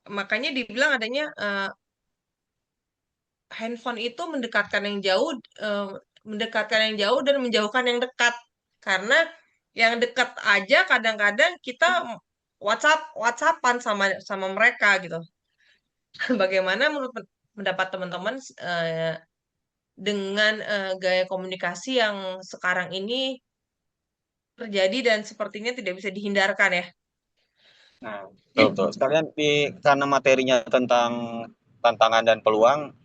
makanya dibilang adanya handphone itu mendekatkan yang jauh dan menjauhkan yang dekat. Karena yang dekat aja kadang-kadang kita WhatsAppan sama mereka gitu. Bagaimana menurut pendapat teman-teman dengan gaya komunikasi yang sekarang ini terjadi dan sepertinya tidak bisa dihindarkan ya? Nah, betul. Sekalian karena materinya tentang tantangan dan peluang.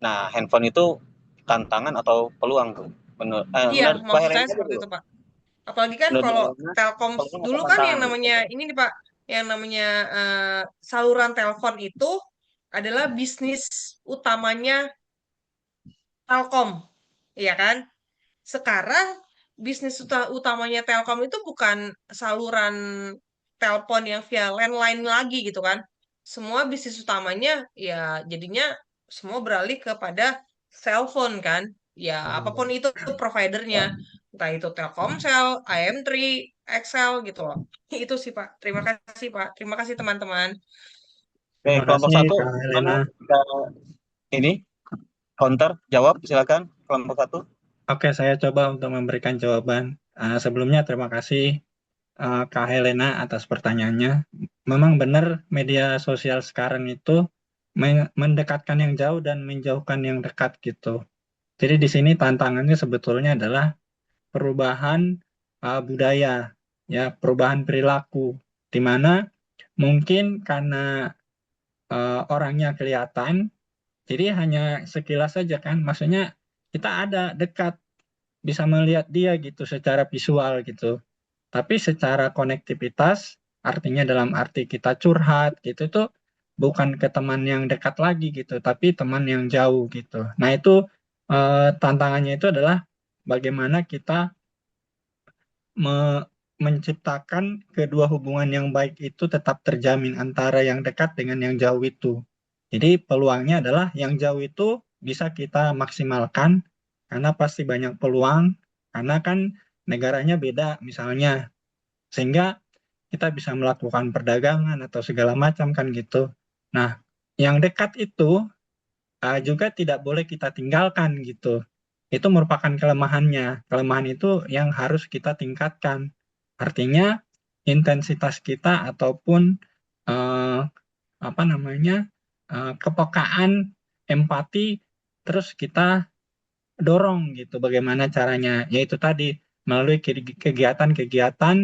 Nah, handphone itu tantangan atau peluang tuh? Menurut Iya, Mbak maksud saya Helena seperti dulu. itu, Pak. Apalagi kan Menurut Mbak kalau Helena, Telkom peluang atau dulu kan yang tantangan tuh? namanya ini nih Pak, yang namanya saluran telepon itu adalah bisnis utamanya Telkom, iya kan? Sekarang bisnis utamanya Telkom itu bukan saluran telepon yang via landline lagi gitu kan. Semua bisnis utamanya ya jadinya semua beralih kepada cellphone kan. Ya apapun itu providernya. Entah itu Telkomsel, IM3, XL gitu loh. Itu sih Pak. Terima kasih Pak. Terima kasih teman-teman. Oke, Terima kelompok kasih satu, Kak mana Helena. kita ini counter jawab, silakan kelompok satu. Oke, saya coba untuk memberikan jawaban. Sebelumnya terima kasih Kak Helena atas pertanyaannya. Memang benar media sosial sekarang itu mendekatkan yang jauh dan menjauhkan yang dekat gitu. Jadi di sini tantangannya sebetulnya adalah perubahan budaya, ya, perubahan perilaku, di mana mungkin karena orangnya kelihatan, jadi hanya sekilas saja kan, maksudnya kita ada dekat, bisa melihat dia gitu secara visual gitu. Tapi secara konektivitas, artinya dalam arti kita curhat gitu tuh bukan ke teman yang dekat lagi gitu, tapi teman yang jauh gitu. Nah itu tantangannya itu adalah bagaimana kita menciptakan kedua hubungan yang baik itu tetap terjamin antara yang dekat dengan yang jauh itu. Jadi peluangnya adalah yang jauh itu bisa kita maksimalkan karena pasti banyak peluang, karena kan negaranya beda misalnya, sehingga kita bisa melakukan perdagangan atau segala macam kan gitu. Nah, yang dekat itu juga tidak boleh kita tinggalkan gitu. Itu merupakan kelemahannya. Kelemahan itu yang harus kita tingkatkan. Artinya intensitas kita ataupun eh, apa namanya kepekaan, empati, terus kita dorong gitu. Bagaimana caranya? Yaitu tadi melalui kegiatan-kegiatan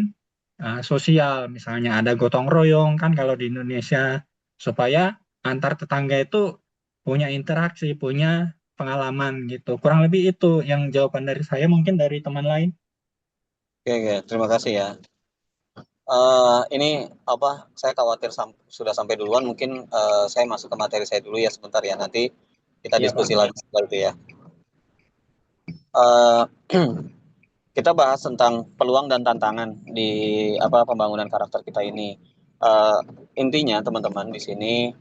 sosial, misalnya ada gotong royong kan kalau di Indonesia, supaya antar tetangga itu punya interaksi, punya pengalaman gitu. Kurang lebih itu yang jawaban dari saya, mungkin dari teman lain. Oke, terima kasih ya. Ini apa? Saya khawatir sudah sampai duluan. Mungkin saya masuk ke materi saya dulu ya sebentar ya. Nanti kita Iya, diskusi Pak. lagi setelah itu ya. Kita bahas tentang peluang dan tantangan di pembangunan karakter kita ini. Intinya teman-teman di sini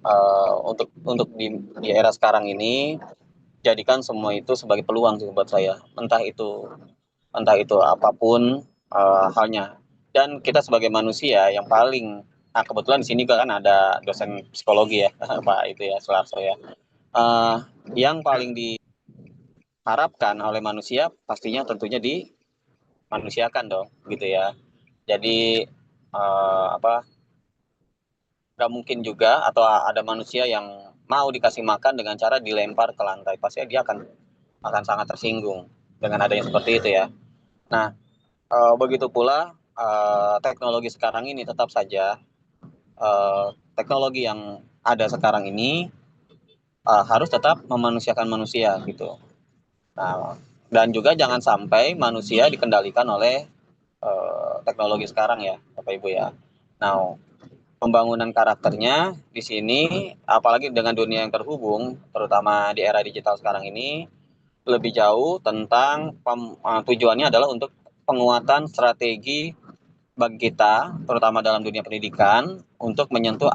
untuk di era sekarang ini jadikan semua itu sebagai peluang sih buat saya. Entah itu apapun halnya. Dan kita sebagai manusia yang paling kebetulan di sini kan ada dosen psikologi ya Pak itu ya Sularso ya. Yang paling diharapkan oleh manusia pastinya tentunya dimanusiakan dong gitu ya. Jadi nggak mungkin juga atau ada manusia yang mau dikasih makan dengan cara dilempar ke lantai, pasti dia akan sangat tersinggung dengan adanya seperti itu ya. Nah, begitu pula teknologi sekarang ini tetap saja teknologi yang ada sekarang ini harus tetap memanusiakan manusia gitu. Nah, dan juga jangan sampai manusia dikendalikan oleh teknologi sekarang ya, Bapak Ibu ya. Nah, pembangunan karakternya di sini, apalagi dengan dunia yang terhubung, terutama di era digital sekarang ini, lebih jauh tentang tujuannya adalah untuk penguatan strategi bagi kita, terutama dalam dunia pendidikan, untuk menyentuh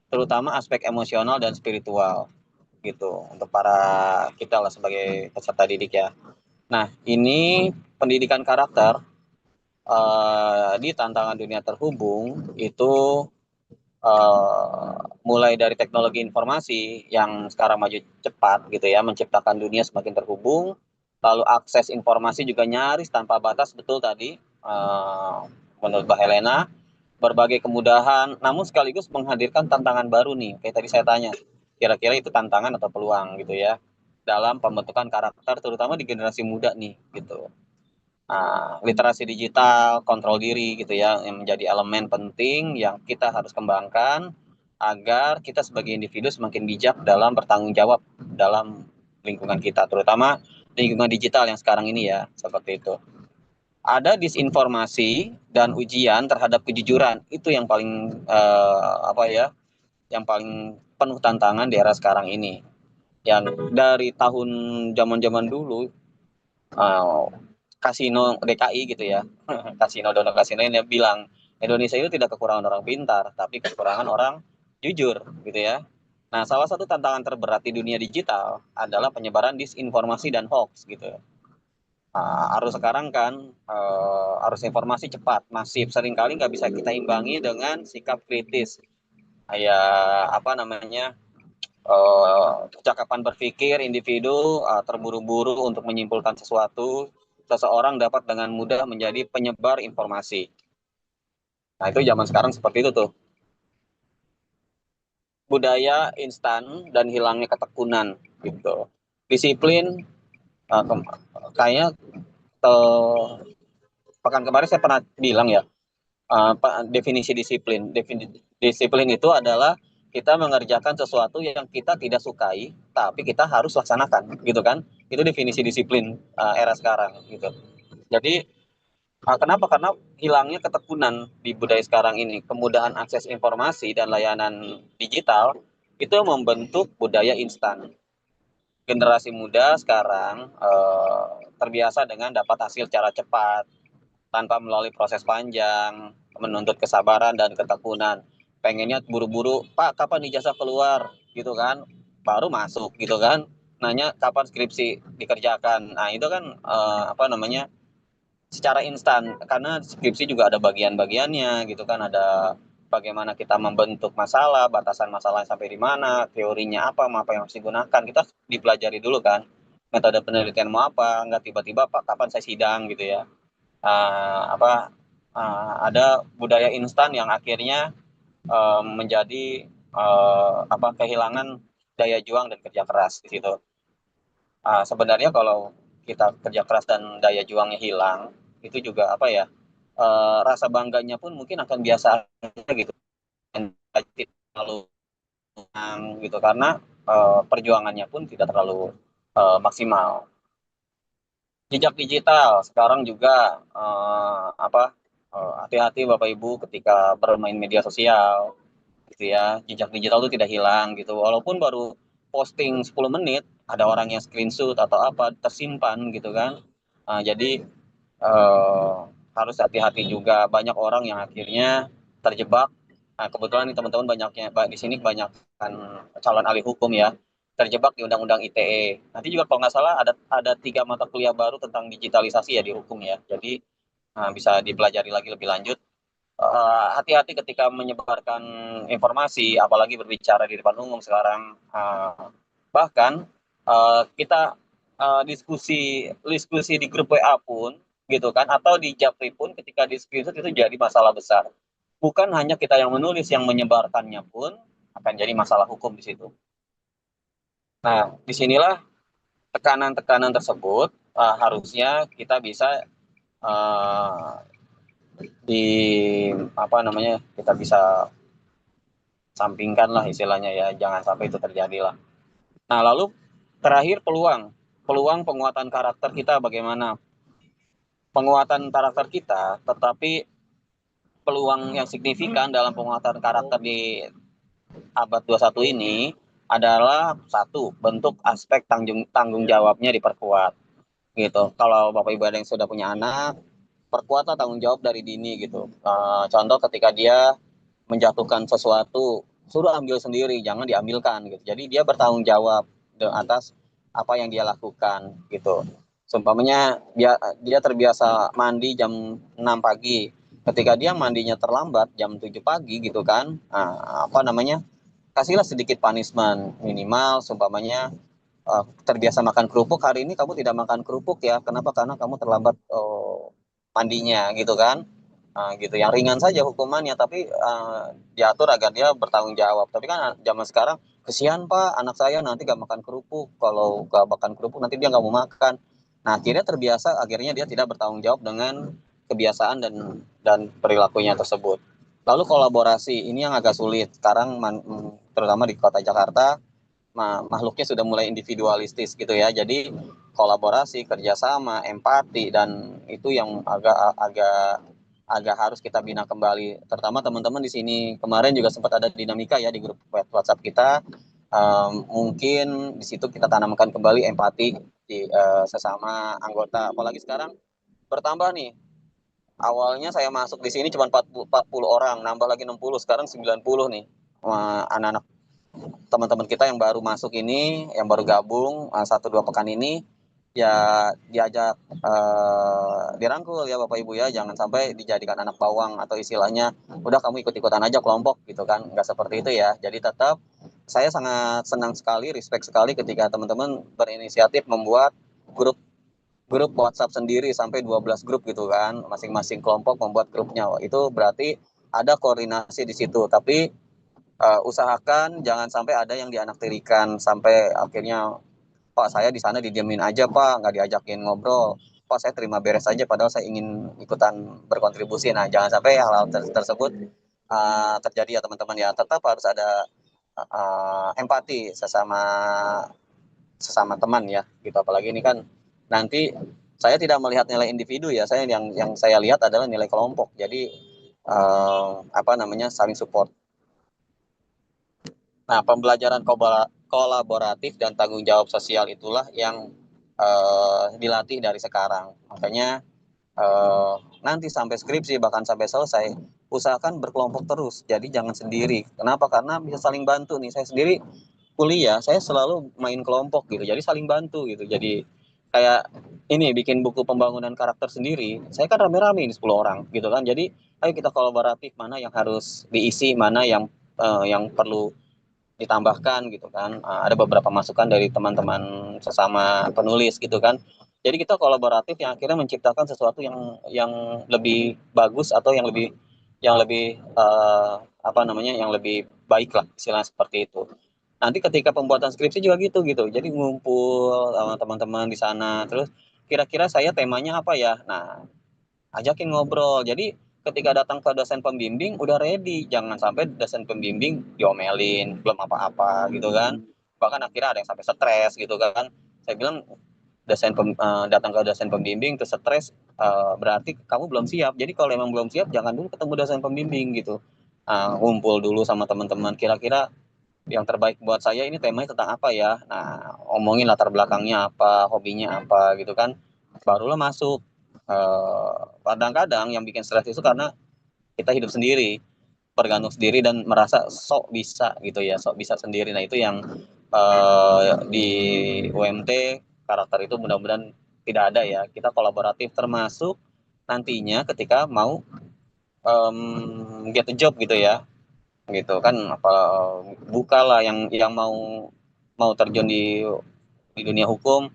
terutama aspek emosional dan spiritual, gitu, untuk para kita lah sebagai peserta didik ya. Nah, ini pendidikan karakter di tantangan dunia terhubung itu mulai dari teknologi informasi yang sekarang maju cepat gitu ya, menciptakan dunia semakin terhubung, lalu akses informasi juga nyaris tanpa batas, betul tadi menurut Mbak Helena, berbagai kemudahan, namun sekaligus menghadirkan tantangan baru nih, kayak tadi saya tanya, kira-kira itu tantangan atau peluang gitu ya, dalam pembentukan karakter, terutama di generasi muda nih gitu. Literasi digital, kontrol diri gitu ya, yang menjadi elemen penting yang kita harus kembangkan agar kita sebagai individu semakin bijak dalam bertanggung jawab dalam lingkungan kita, terutama lingkungan digital yang sekarang ini ya, seperti itu. Ada disinformasi dan ujian terhadap kejujuran, itu yang paling yang paling penuh tantangan di era sekarang ini. Yang dari tahun zaman-zaman dulu, Kasino DKI gitu ya, Kasino Dono Kasino ini bilang Indonesia itu tidak kekurangan orang pintar, tapi kekurangan orang jujur gitu ya. Nah, salah satu tantangan terberat di dunia digital adalah penyebaran disinformasi dan hoax gitu. Arus sekarang kan arus informasi cepat, masif, seringkali nggak bisa kita imbangi dengan sikap kritis. Kayak kecakapan berpikir individu terburu-buru untuk menyimpulkan sesuatu, seseorang dapat dengan mudah menjadi penyebar informasi. Nah, itu zaman sekarang seperti itu tuh. Budaya instan dan hilangnya ketekunan gitu. Disiplin kayaknya pekan kemarin saya pernah bilang ya, definisi disiplin. Disiplin itu adalah kita mengerjakan sesuatu yang kita tidak sukai, tapi kita harus laksanakan, gitu kan? Itu definisi disiplin era sekarang, gitu. Jadi, kenapa? Karena hilangnya ketekunan di budaya sekarang ini, kemudahan akses informasi dan layanan digital itu membentuk budaya instan. Generasi muda sekarang terbiasa dengan dapat hasil secara cepat, tanpa melalui proses panjang, menuntut kesabaran dan ketekunan. Pengennya buru-buru, Pak kapan ijazah keluar gitu kan, baru masuk gitu kan, nanya kapan skripsi dikerjakan. Nah itu kan secara instan, karena skripsi juga ada bagian-bagiannya gitu kan, ada bagaimana kita membentuk masalah, batasan masalahnya sampai di mana, teorinya apa yang harus digunakan, kita dipelajari dulu kan, metode penelitian mau apa, nggak tiba-tiba Pak kapan saya sidang gitu ya. Ada budaya instan yang akhirnya menjadi kehilangan daya juang dan kerja keras di situ. Sebenarnya kalau kita kerja keras dan daya juangnya hilang, itu juga rasa bangganya pun mungkin akan biasa aja gitu, terlalu gitu karena perjuangannya pun tidak terlalu maksimal. Jejak digital sekarang juga hati-hati Bapak Ibu ketika bermain media sosial gitu ya. Jejak digital itu tidak hilang gitu. Walaupun baru posting 10 menit, ada orang yang screenshot atau apa tersimpan gitu kan. Jadi harus hati-hati juga, banyak orang yang akhirnya terjebak. Nah, kebetulan nih teman-teman di sini banyak kan calon ahli hukum ya, terjebak di Undang-Undang ITE. Nanti juga kalau nggak salah ada 3 mata kuliah baru tentang digitalisasi ya di hukum ya. Jadi bisa dipelajari lagi lebih lanjut. Hati-hati ketika menyebarkan informasi, apalagi berbicara di depan umum sekarang. Bahkan kita diskusi di grup WA pun gitu kan, atau di Japri pun ketika di screenshot itu jadi masalah besar. Bukan hanya kita yang menulis, yang menyebarkannya pun akan jadi masalah hukum di situ. Nah, disinilah tekanan-tekanan tersebut harusnya kita bisa kita bisa sampingkan lah istilahnya ya, jangan sampai itu terjadi lah. Nah, lalu terakhir peluang penguatan karakter kita bagaimana? Penguatan karakter kita, tetapi peluang yang signifikan dalam penguatan karakter di abad 21 ini adalah satu, bentuk aspek tanggung jawabnya diperkuat gitu. Kalau Bapak Ibu ada yang sudah punya anak, perkuatlah tanggung jawab dari dini gitu. Contoh ketika dia menjatuhkan sesuatu, suruh ambil sendiri, jangan diambilkan gitu. Jadi dia bertanggung jawab atas apa yang dia lakukan gitu. Seumpamanya dia terbiasa mandi jam 6 pagi. Ketika dia mandinya terlambat jam 7 pagi gitu kan. Kasihlah sedikit punishment minimal, seumpamanya terbiasa makan kerupuk, hari ini kamu tidak makan kerupuk ya. Kenapa? Karena kamu terlambat mandinya gitu kan. Gitu, yang ringan saja hukumannya, tapi diatur agar dia bertanggung jawab. Tapi kan zaman sekarang, kesian Pak, anak saya nanti gak makan kerupuk, kalau gak makan kerupuk nanti dia gak mau makan. Nah akhirnya terbiasa, akhirnya dia tidak bertanggung jawab dengan kebiasaan dan perilakunya tersebut. Lalu kolaborasi, ini yang agak sulit sekarang, terutama di kota Jakarta, makhluknya sudah mulai individualistis gitu ya. Jadi kolaborasi, kerjasama, empati, dan itu yang agak harus kita bina kembali. Terutama teman-teman di sini kemarin juga sempat ada dinamika ya di grup WhatsApp kita. Mungkin di situ kita tanamkan kembali empati di sesama anggota. Apalagi sekarang bertambah nih. Awalnya saya masuk di sini cuma 40 orang, nambah lagi 60, sekarang 90 nih. Anak-anak teman-teman kita yang baru masuk ini, yang baru gabung 1-2 pekan ini, ya diajak dirangkul ya Bapak Ibu ya, jangan sampai dijadikan anak bawang atau istilahnya udah kamu ikut-ikutan aja kelompok gitu kan, nggak seperti itu ya. Jadi tetap saya sangat senang sekali, respect sekali ketika teman-teman berinisiatif membuat grup WhatsApp sendiri sampai 12 grup gitu kan, masing-masing kelompok membuat grupnya. Itu berarti ada koordinasi di situ, tapi usahakan jangan sampai ada yang dianaktirikan sampai akhirnya Pak saya di sana didiemin aja Pak, nggak diajakin ngobrol. Pak saya terima beres aja padahal saya ingin ikutan berkontribusi. Nah jangan sampai hal-hal tersebut terjadi ya teman-teman ya. Tetap harus ada empati sesama teman ya gitu. Apalagi ini kan nanti saya tidak melihat nilai individu ya, saya yang saya lihat adalah nilai kelompok. Jadi saling support. Nah, pembelajaran kolaboratif dan tanggung jawab sosial itulah yang dilatih dari sekarang. Makanya nanti sampai skripsi bahkan sampai selesai, usahakan berkelompok terus. Jadi jangan sendiri. Kenapa? Karena bisa saling bantu nih. Saya sendiri kuliah, saya selalu main kelompok gitu. Jadi saling bantu gitu. Jadi kayak ini bikin buku pembangunan karakter sendiri. Saya kan rame-rame ini 10 orang gitu kan. Jadi ayo kita kolaboratif, mana yang harus diisi, mana yang perlu ditambahkan gitu kan. Ada beberapa masukan dari teman-teman sesama penulis gitu kan. Jadi kita kolaboratif yang akhirnya menciptakan sesuatu yang lebih bagus atau yang lebih yang lebih baik lah, istilahnya seperti itu. Nanti ketika pembuatan skripsi juga gitu. Jadi ngumpul sama teman-teman di sana, terus kira-kira saya temanya apa ya? Nah, ajakin ngobrol. Jadi ketika datang ke dosen pembimbing udah ready, jangan sampai dosen pembimbing diomelin belum apa-apa gitu kan, bahkan akhirnya ada yang sampai stres gitu kan. Saya bilang datang ke dosen pembimbing terus stres, berarti kamu belum siap. Jadi kalau emang belum siap jangan dulu ketemu dosen pembimbing gitu. Ngumpul dulu sama teman-teman, kira-kira yang terbaik buat saya ini temanya tentang apa ya. Nah, omongin latar belakangnya apa, hobinya apa gitu kan, barulah masuk. Kadang-kadang yang bikin stres itu karena kita hidup sendiri, bergantung sendiri dan merasa sok bisa gitu ya, sok bisa sendiri. Nah itu yang di UMT karakter itu mudah-mudahan tidak ada ya. Kita kolaboratif, termasuk nantinya ketika mau get a job gitu ya, gitu kan. Bukalah yang mau terjun di dunia hukum,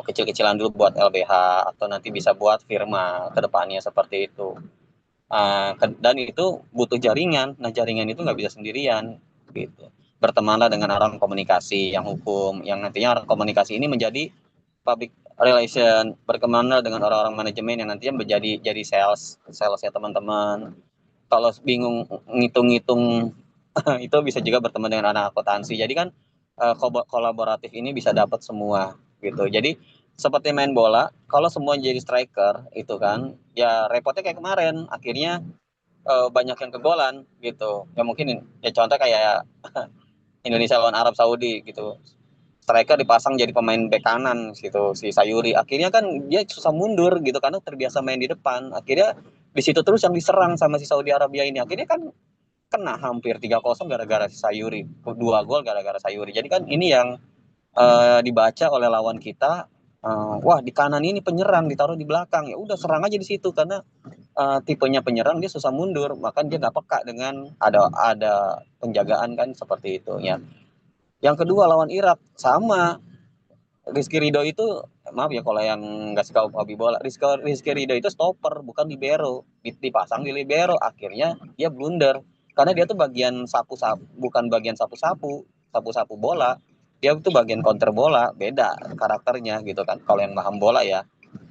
kecil-kecilan dulu buat LBH atau nanti bisa buat firma ke depannya seperti itu. Dan itu butuh jaringan. Nah jaringan itu nggak bisa sendirian gitu. Bertemanlah dengan orang komunikasi yang hukum, yang nantinya orang komunikasi ini menjadi public relation. Bertemanlah dengan orang-orang manajemen yang nantinya jadi sales ya teman-teman. Kalau bingung ngitung-ngitung itu bisa juga berteman dengan anak akuntansi. Jadi kan kolaboratif ini bisa dapat semua gitu. Jadi seperti main bola, kalau semua jadi striker itu kan ya repotnya kayak kemarin, akhirnya banyak yang kegolan gitu ya. Mungkin ya contoh kayak Indonesia lawan Arab Saudi gitu, striker dipasang jadi pemain bek kanan gitu, si Sayuri, akhirnya kan dia susah mundur gitu karena terbiasa main di depan. Akhirnya di situ terus yang diserang sama si Saudi Arabia ini, akhirnya kan kena hampir 3-0 gara-gara si Sayuri, 2 gol gara-gara Sayuri. Jadi kan ini yang dibaca oleh lawan kita, wah di kanan ini penyerang ditaruh di belakang, ya udah serang aja di situ karena tipenya penyerang dia susah mundur, maka dia nggak peka dengan ada penjagaan kan seperti itu ya. Yang kedua lawan Irak sama, Rizky Ridho itu maaf ya kalau yang nggak suka hobi bola, Rizky Ridho itu stopper bukan libero, dipasang di libero, akhirnya dia blunder karena dia tuh bagian sapu-sapu, bukan bagian sapu-sapu bola, dia tuh bagian counter bola, beda karakternya gitu kan. Kalau yang paham bola ya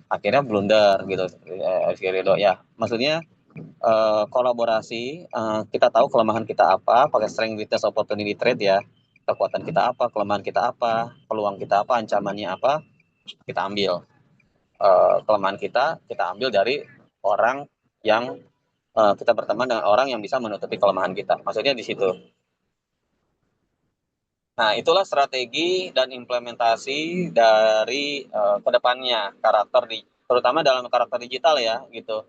akhirnya blunder gitu. Rizky Ridho ya, maksudnya kolaborasi, kita tahu kelemahan kita apa, pakai strength, weakness, opportunity, trade ya. Kekuatan kita apa, kelemahan kita apa, peluang kita apa, ancamannya apa, kita ambil. Kelemahan kita ambil dari orang yang kita berteman dengan orang yang bisa menutupi kelemahan kita. Maksudnya di situ. Nah, itulah strategi dan implementasi dari kedepannya terutama dalam karakter digital ya gitu.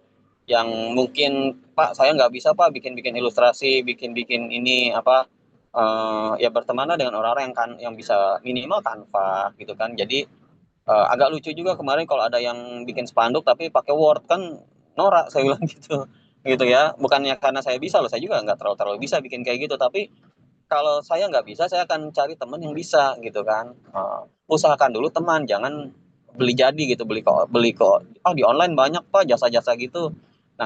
Yang mungkin Pak saya nggak bisa Pak bikin ilustrasi, bikin ini apa, ya bertemanlah dengan orang-orang yang bisa minimal Canva gitu kan. Jadi agak lucu juga kemarin kalau ada yang bikin spanduk tapi pakai Word kan norak saya bilang gitu ya. Bukannya karena saya bisa loh, saya juga nggak terlalu bisa bikin kayak gitu, tapi kalau saya nggak bisa saya akan cari teman yang bisa gitu kan. Usahakan dulu teman, jangan beli jadi gitu, beli kok di online banyak Pak jasa-jasa gitu. Nah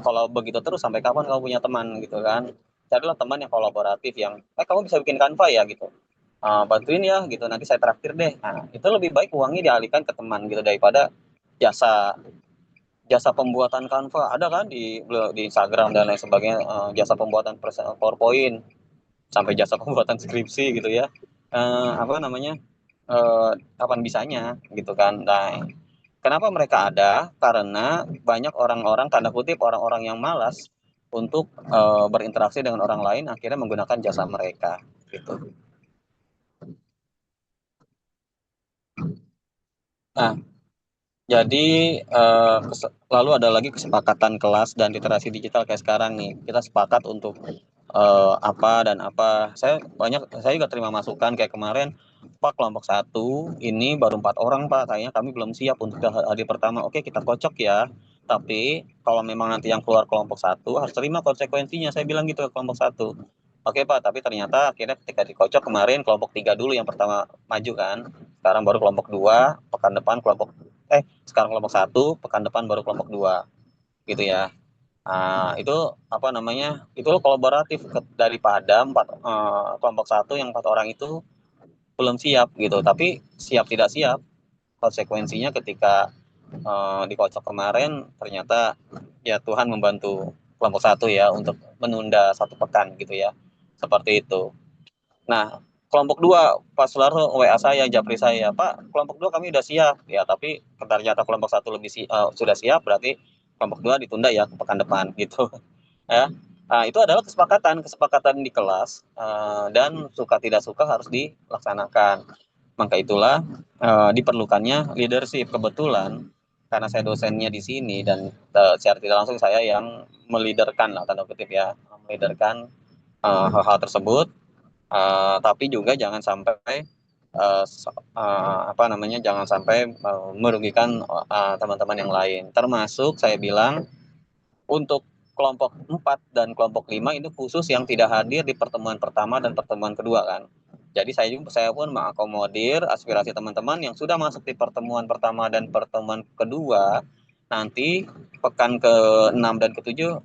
kalau begitu terus sampai kapan kamu punya teman gitu kan. Carilah teman yang kolaboratif, yang kamu bisa bikin Canva ya gitu, bantuin ya gitu, nanti saya traktir deh. Nah itu lebih baik uangnya dialihkan ke teman gitu daripada jasa pembuatan Canva. Ada kan di Instagram dan lain sebagainya, jasa pembuatan PowerPoint sampai jasa pembuatan skripsi gitu ya. Apa namanya, kapan bisanya gitu kan. Nah kenapa mereka ada, karena banyak orang-orang tanda kutip orang-orang yang malas untuk berinteraksi dengan orang lain, akhirnya menggunakan jasa mereka gitu. Nah jadi lalu ada lagi kesepakatan kelas dan literasi digital kayak sekarang nih, kita sepakat untuk apa dan apa. Saya juga terima masukan kayak kemarin, Pak kelompok 1 ini baru 4 orang Pak, kayaknya kami belum siap untuk hari pertama. Oke kita kocok ya, tapi kalau memang nanti yang keluar kelompok 1 harus terima konsekuensinya, saya bilang gitu ke kelompok 1. Oke Pak, tapi ternyata akhirnya ketika dikocok kemarin kelompok 3 dulu yang pertama maju kan, sekarang baru kelompok 2, pekan depan sekarang kelompok 1, pekan depan baru kelompok 2 gitu ya. Itu apa namanya, itu kolaboratif daripada kelompok 1 yang 4 orang itu belum siap gitu. Tapi siap tidak siap, konsekuensinya ketika dikocok kemarin ternyata ya Tuhan membantu kelompok 1 ya untuk menunda 1 pekan gitu ya, seperti itu. Nah kelompok 2 Pak Sularso WA saya, japri saya, Pak kelompok 2 kami udah siap ya, tapi ternyata kelompok 1 sudah siap, berarti kelompok 2 ditunda ya ke pekan depan gitu ya. Itu adalah kesepakatan di kelas, dan suka tidak suka harus dilaksanakan. Maka itulah diperlukannya leadership. Kebetulan karena saya dosennya di sini dan secara tidak langsung saya yang meliderkan lah tanda kutip ya, meliderkan hal-hal tersebut. Tapi juga jangan sampai jangan sampai merugikan teman-teman yang lain. Termasuk saya bilang untuk kelompok 4 dan kelompok 5 itu khusus yang tidak hadir di pertemuan pertama dan pertemuan kedua kan. Jadi saya pun mengakomodir aspirasi teman-teman yang sudah masuk di pertemuan pertama dan pertemuan kedua, nanti pekan ke-6 dan ke-7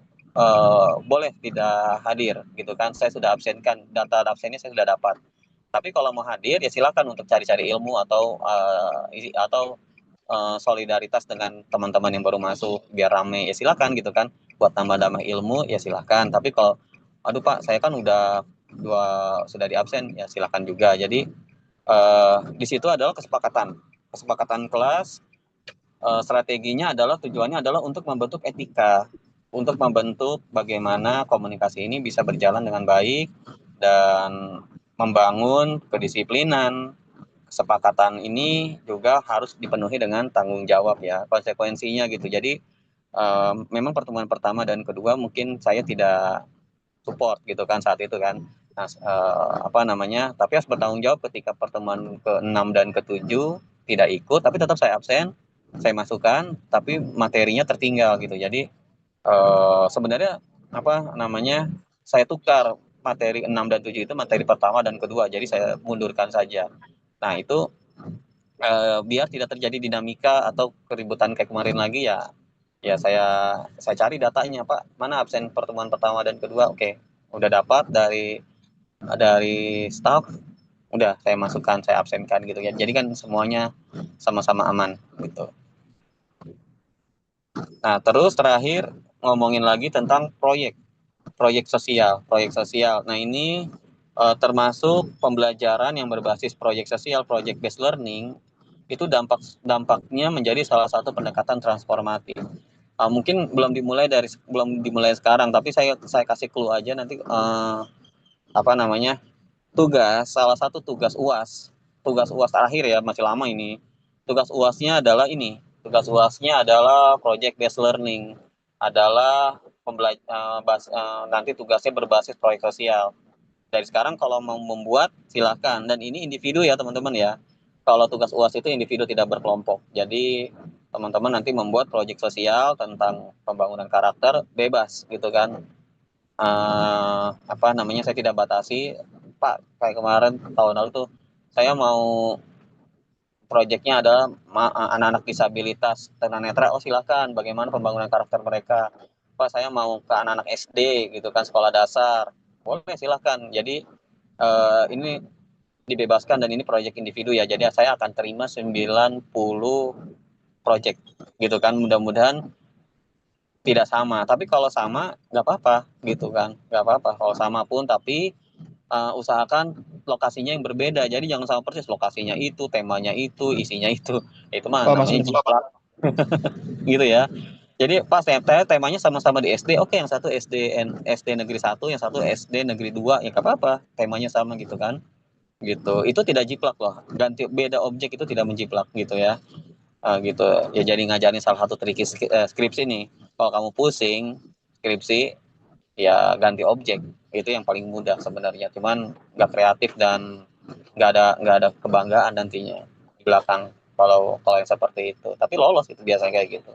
boleh tidak hadir gitu kan. Saya sudah absenkan, data absennya saya sudah dapat. Tapi kalau mau hadir ya silakan untuk cari-cari ilmu atau solidaritas dengan teman-teman yang baru masuk biar rame ya silakan gitu kan, buat tambah ilmu ya silakan. Tapi kalau aduh Pak saya kan sudah di absen ya silakan juga. Jadi di situ adalah kesepakatan kelas. Strateginya adalah tujuannya adalah untuk membentuk etika, untuk membentuk bagaimana komunikasi ini bisa berjalan dengan baik dan membangun kedisiplinan. Kesepakatan ini juga harus dipenuhi dengan tanggung jawab ya, konsekuensinya gitu. Jadi memang pertemuan pertama dan kedua mungkin saya tidak support gitu kan saat itu kan. Nah, tapi harus bertanggung jawab ketika pertemuan ke-6 dan ke-7 tidak ikut, tapi tetap saya absen, saya masukkan, tapi materinya tertinggal gitu. Jadi sebenarnya apa namanya, saya tukar materi 6 dan 7 itu materi pertama dan kedua, jadi saya mundurkan saja. Nah itu biar tidak terjadi dinamika atau keributan kayak kemarin lagi ya. Ya saya cari datanya, Pak, mana absen pertemuan pertama dan kedua? Oke, udah dapat dari staff, udah saya masukkan, saya absenkan gitu ya. Jadi kan semuanya sama-sama aman gitu. Nah, terus terakhir ngomongin lagi tentang proyek sosial. Nah, ini termasuk pembelajaran yang berbasis proyek sosial, project based learning, itu dampaknya menjadi salah satu pendekatan transformatif. Mungkin belum dimulai sekarang, tapi saya kasih clue aja nanti apa namanya, salah satu tugas UAS terakhir ya, masih lama ini. Tugas UASnya adalah project based learning, adalah nanti tugasnya berbasis proyek sosial. Dari sekarang kalau mau membuat silakan, dan ini individu ya teman-teman ya. Kalau tugas UAS itu individu, tidak berkelompok. Jadi teman-teman nanti membuat proyek sosial tentang pembangunan karakter, bebas gitu kan. Apa namanya, saya tidak batasi, Pak, kayak kemarin tahun lalu tuh saya mau proyeknya adalah anak-anak disabilitas tunanetra, oh silakan, bagaimana pembangunan karakter mereka. Pak, saya mau ke anak-anak SD gitu kan, sekolah dasar, boleh silakan. Jadi ini dibebaskan, dan ini proyek individu ya, jadi saya akan terima 90 proyek gitu kan. Mudah-mudahan tidak sama, tapi kalau sama nggak apa-apa gitu kan, nggak apa-apa kalau sama pun, tapi usahakan lokasinya yang berbeda. Jadi jangan sama persis, lokasinya itu, temanya itu, isinya itu mah namanya jiplak gitu ya. Jadi pas temanya sama-sama di SD, oke, yang satu SD negeri 1, yang satu SD negeri 2, ya nggak apa-apa, temanya sama gitu kan. Gitu, itu tidak jiplak loh, ganti beda objek itu tidak menjiplak gitu ya. Gitu ya, jadi ngajarin salah satu trik skripsi nih. Kalau kamu pusing skripsi ya ganti objek, itu yang paling mudah sebenarnya, cuman nggak kreatif dan nggak ada kebanggaan nantinya di belakang kalau yang seperti itu. Tapi lolos itu biasanya kayak gitu,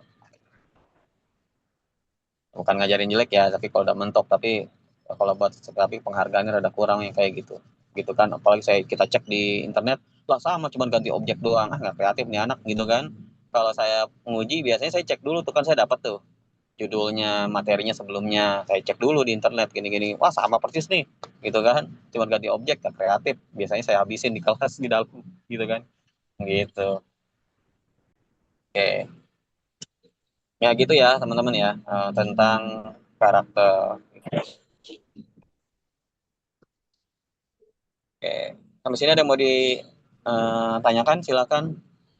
bukan ngajarin jelek ya, tapi kalau udah mentok. Tapi kalau buat tapi penghargaannya rada kurang yang kayak gitu kan. Apalagi kita cek di internet, lah sama cuman ganti objek doang, nggak kreatif nih anak gitu kan. Kalau saya menguji biasanya saya cek dulu tuh kan, saya dapat tuh judulnya, materinya sebelumnya, saya cek dulu di internet gini-gini, wah sama persis nih gitu kan, cuman ganti objek, gak kreatif, biasanya saya habisin di kelas di dalam gitu kan, gitu. Oke ya, gitu ya teman-teman ya, tentang karakter. Oke, sampai sini ada yang mau ditanyakan, silakan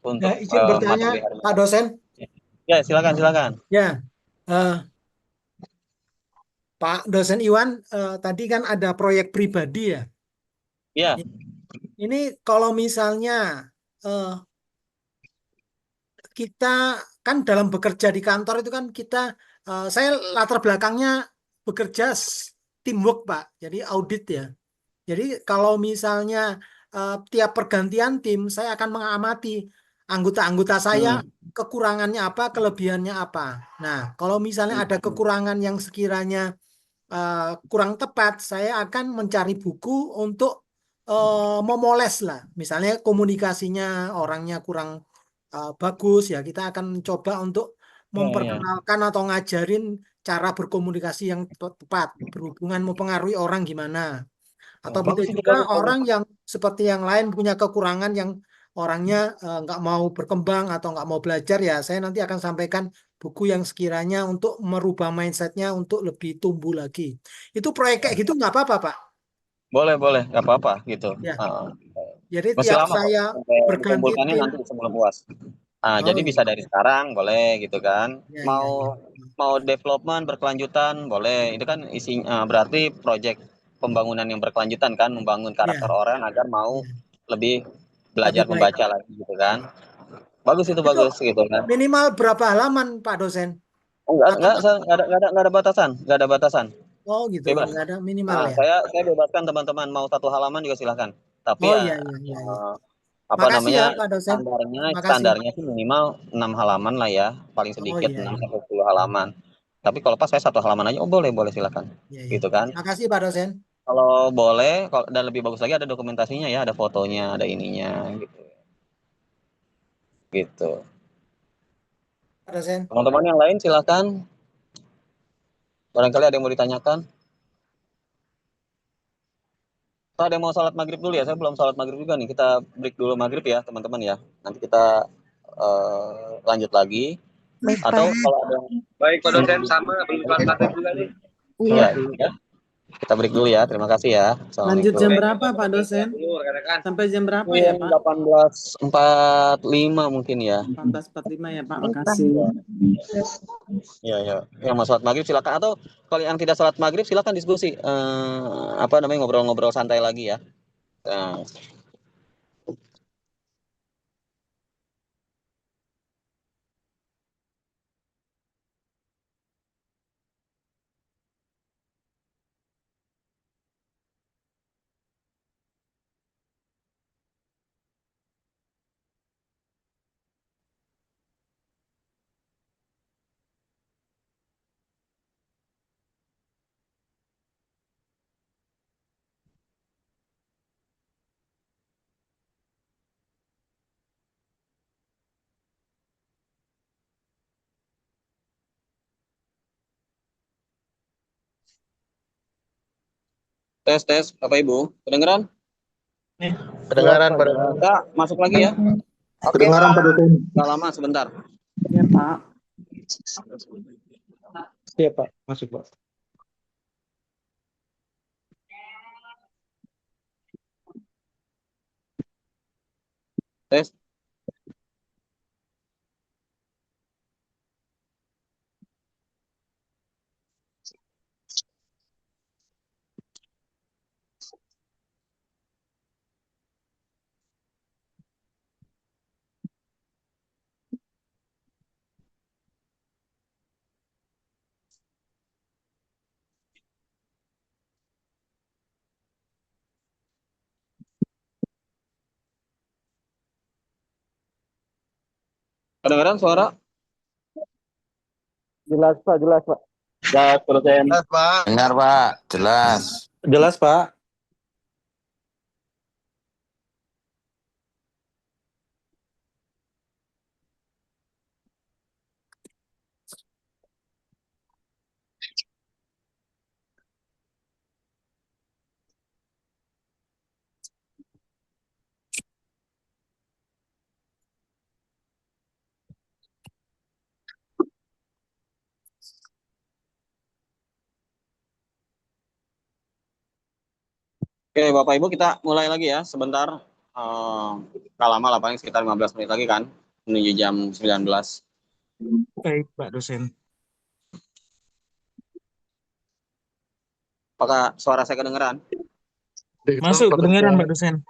untuk Ya, izin bertanya, Pak dosen. Ya, silakan. Ya, Pak dosen Iwan, tadi kan ada proyek pribadi ya. Iya. Ini kalau misalnya kita kan dalam bekerja di kantor itu kan kita, saya latar belakangnya bekerja teamwork Pak, jadi audit ya. Jadi kalau misalnya tiap pergantian tim, saya akan mengamati anggota-anggota saya, kekurangannya apa, kelebihannya apa. Nah, kalau misalnya ada kekurangan yang sekiranya kurang tepat, saya akan mencari buku untuk memoles lah. Misalnya komunikasinya orangnya kurang bagus ya, kita akan coba untuk memperkenalkan atau ngajarin cara berkomunikasi yang tepat, berhubungan mempengaruhi orang gimana. Atau begitu juga orang yang seperti yang lain punya kekurangan yang orangnya nggak mau berkembang atau nggak mau belajar, ya saya nanti akan sampaikan buku yang sekiranya untuk merubah mindsetnya untuk lebih tumbuh lagi. Itu proyek kayak gitu nggak apa-apa Pak? Boleh, nggak apa-apa gitu. Ya. Jadi masih tiap lama saya berganti tim, nanti sebelum UAS. Jadi bisa dari sekarang boleh gitu kan. Mau development berkelanjutan boleh. Itu kan isinya berarti proyek pembangunan yang berkelanjutan kan, membangun karakter orang agar mau lebih belajar membaca lagi gitu kan. Bagus itu bagus gitu kan. Minimal berapa halaman Pak dosen? Enggak ada batasan. Oh gitu, bebas. nggak ada minimal ya. Saya bebaskan teman-teman, mau 1 halaman juga silahkan. Tapi apa Makasih ya namanya Pak dosen. Makasih. standarnya sih minimal 6 halaman lah ya, paling Oh sedikit iya, 6 iya. sampai 10 halaman. Tapi kalau pas saya 1 halaman aja, oh boleh silakan. Iya, iya. Gitu kan. Makasih Pak dosen. Kalau boleh, dan lebih bagus lagi ada dokumentasinya ya, ada fotonya, ada ininya gitu. Gitu. Pak dosen. Teman-teman yang lain silakan. Barangkali ada yang mau ditanyakan. Ada yang mau sholat maghrib dulu ya? Saya belum sholat maghrib juga nih. Kita break dulu maghrib ya teman-teman ya. Nanti kita lanjut lagi. Baik, Atau Pak. kalau ada yang Baik, Pak dosen, sama belum sholat maghrib juga nih. Iya. ya. Kita break dulu ya. Terima kasih ya. Lanjut jam Assalamualaikum. berapa, Pak dosen? Dulu, rekan-rekan. Sampai jam berapa ya, Pak? 18.45 mungkin ya. 18.45 ya, Pak. Makasih. Ya. Yang mau sholat maghrib silakan, atau kalau yang tidak sholat maghrib silakan diskusi. Ngobrol-ngobrol santai lagi ya. Nah. Tes, Bapak Ibu, kedengeran? Kedengaran, Pak dosen. Kita masuk lagi ya. Oke, Kedengaran, Pak dosen. nggak lama, sebentar. Ya, Pak. Siap, Pak. Masuk, Pak. Tes. Kedengaran suara? Jelas, Pak. Jelas, dosen. Jelas, Pak. Dengar Pak, jelas. Jelas, Pak. Oke, Bapak Ibu, kita mulai lagi ya sebentar. Nggak lama lah, paling sekitar 15 menit lagi kan, menuju jam 19. Baik, Pak dosen. Apakah suara saya kedengeran? Masuk, kedengaran, Pak dosen.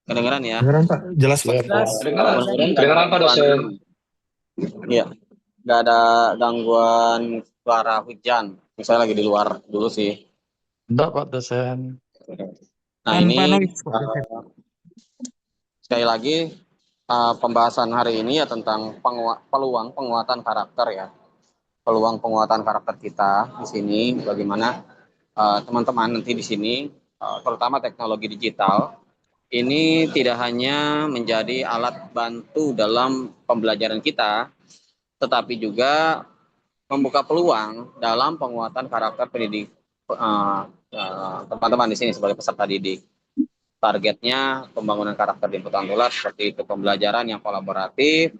Kedengeran ya? Kedengaran, Pak. Jelas, Pak. Jelas. Kedengaran, Pak dosen. Iya. Nggak ada gangguan suara hujan. Misalnya lagi di luar dulu sih. Enggak, Pak dosen. Nah, ini sekali lagi pembahasan hari ini ya tentang peluang penguatan karakter ya. Peluang penguatan karakter kita di sini, bagaimana teman-teman nanti di sini, terutama teknologi digital, ini tidak hanya menjadi alat bantu dalam pembelajaran kita, tetapi juga membuka peluang dalam penguatan karakter pendidik teman-teman di sini sebagai peserta didik. Targetnya pembangunan karakter di inputan tular seperti itu, pembelajaran yang kolaboratif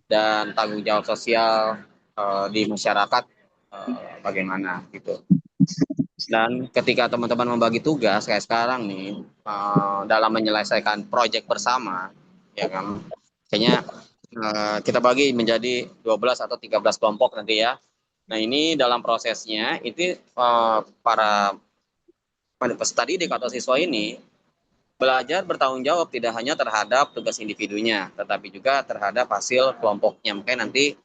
dan tanggung jawab sosial di masyarakat bagaimana gitu. Dan ketika teman-teman membagi tugas kayak sekarang nih dalam menyelesaikan proyek bersama, ya kan, kayaknya kita bagi menjadi 12 atau 13 kelompok nanti ya. Nah, ini dalam prosesnya itu para peserta didik atau siswa ini belajar bertanggung jawab tidak hanya terhadap tugas individunya, tetapi juga terhadap hasil kelompoknya. Makanya nanti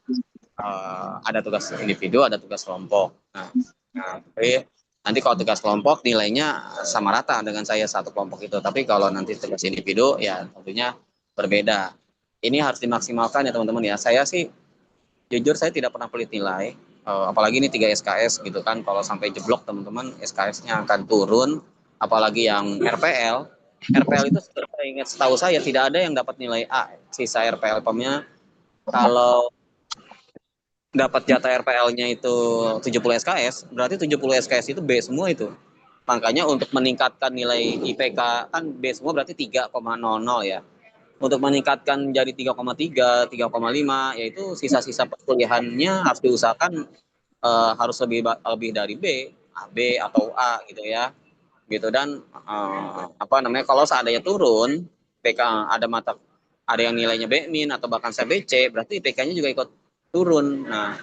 ada tugas individu, ada tugas kelompok. Nah, tapi nanti kalau tugas kelompok nilainya sama rata dengan saya satu kelompok itu. Tapi kalau nanti tugas individu, ya tentunya berbeda. Ini harus dimaksimalkan ya teman-teman ya. Saya sih jujur saya tidak pernah pelit nilai, apalagi ini 3 SKS gitu kan. Kalau sampai jeblok teman-teman, SKS-nya akan turun. Apalagi yang RPL itu setahu saya tidak ada yang dapat nilai A. Sisa RPL PEM-nya kalau dapat jatah RPL-nya itu 70 SKS, berarti 70 SKS itu B semua itu. Makanya untuk meningkatkan nilai IPK kan B semua berarti 3,00 ya. Untuk meningkatkan jadi 3,3, 3,5 yaitu sisa-sisa perkuliahannya harus diusahakan harus lebih dari B, B atau A gitu ya. Gitu dan kalau seandainya turun IPK ada yang nilainya B- atau bahkan saya BC, berarti IPK-nya juga ikut turun. Nah,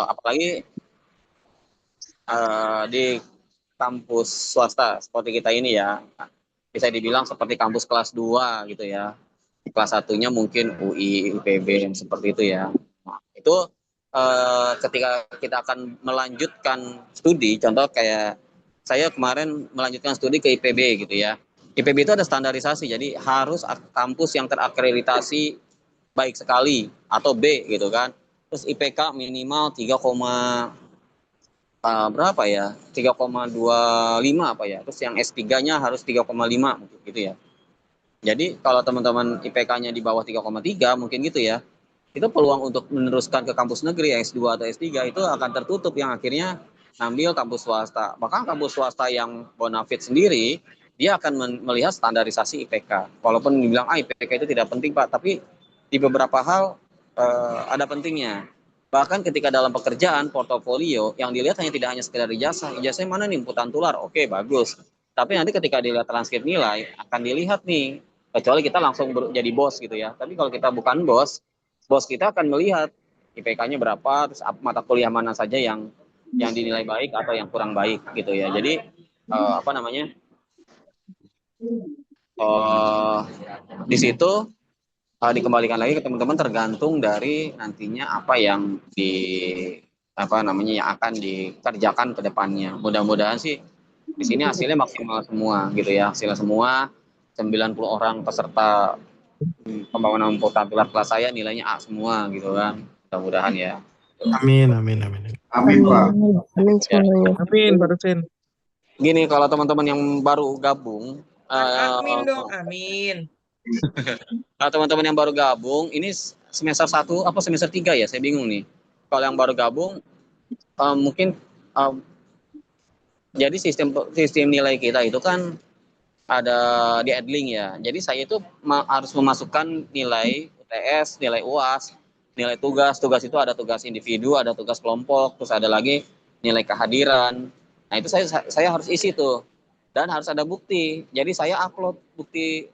apalagi di kampus swasta seperti kita ini ya, bisa dibilang seperti kampus kelas 2 gitu ya. Kelas 1-nya mungkin UI, IPB seperti itu ya. Nah, itu ketika kita akan melanjutkan studi, contoh kayak saya kemarin melanjutkan studi ke IPB gitu ya. IPB itu ada standarisasi, jadi harus kampus yang terakreditasi baik sekali atau B gitu kan. Terus IPK minimal 3, berapa ya? 3,25 apa ya. Terus yang S3-nya harus 3,5 mungkin gitu ya. Jadi kalau teman-teman IPK-nya di bawah 3,3 mungkin gitu ya. Itu peluang untuk meneruskan ke kampus negeri S2 atau S3 itu akan tertutup, yang akhirnya ngambil kampus swasta. Bahkan kampus swasta yang bonafit sendiri, dia akan melihat standarisasi IPK. Walaupun dibilang IPK itu tidak penting Pak, tapi di beberapa hal ada pentingnya. Bahkan ketika dalam pekerjaan, portofolio, yang dilihat tidak hanya sekedar ijazah. Ijazahnya mana nih? Imputan tular, oke bagus. Tapi nanti ketika dilihat transkrip nilai, akan dilihat nih, kecuali kita langsung jadi bos gitu ya. Tapi kalau kita bukan bos kita akan melihat IPK-nya berapa, terus mata kuliah mana saja yang dinilai baik atau yang kurang baik gitu ya. Jadi di situ dikembalikan lagi ke teman-teman, tergantung dari nantinya apa yang yang akan dikerjakan ke depannya. Mudah-mudahan sih di sini hasilnya maksimal semua gitu ya. Hasilnya semua 90 orang peserta pembangunan portal pilar kelas saya nilainya A semua gitu kan. Mudah-mudahan ya. Amin. Amin Pak. Amin semuanya. Amin Pak dosen. Gini, kalau teman-teman yang baru gabung, Amin dong, amin. kalau teman-teman yang baru gabung, ini semester 1 apa semester 3 ya? Saya bingung nih. Kalau yang baru gabung, mungkin jadi sistem nilai kita itu kan ada di Edling ya. Jadi saya itu harus memasukkan nilai UTS, nilai UAS, nilai tugas. Tugas itu ada tugas individu, ada tugas kelompok, terus ada lagi nilai kehadiran. Nah itu saya harus isi tuh, dan harus ada bukti. Jadi saya upload bukti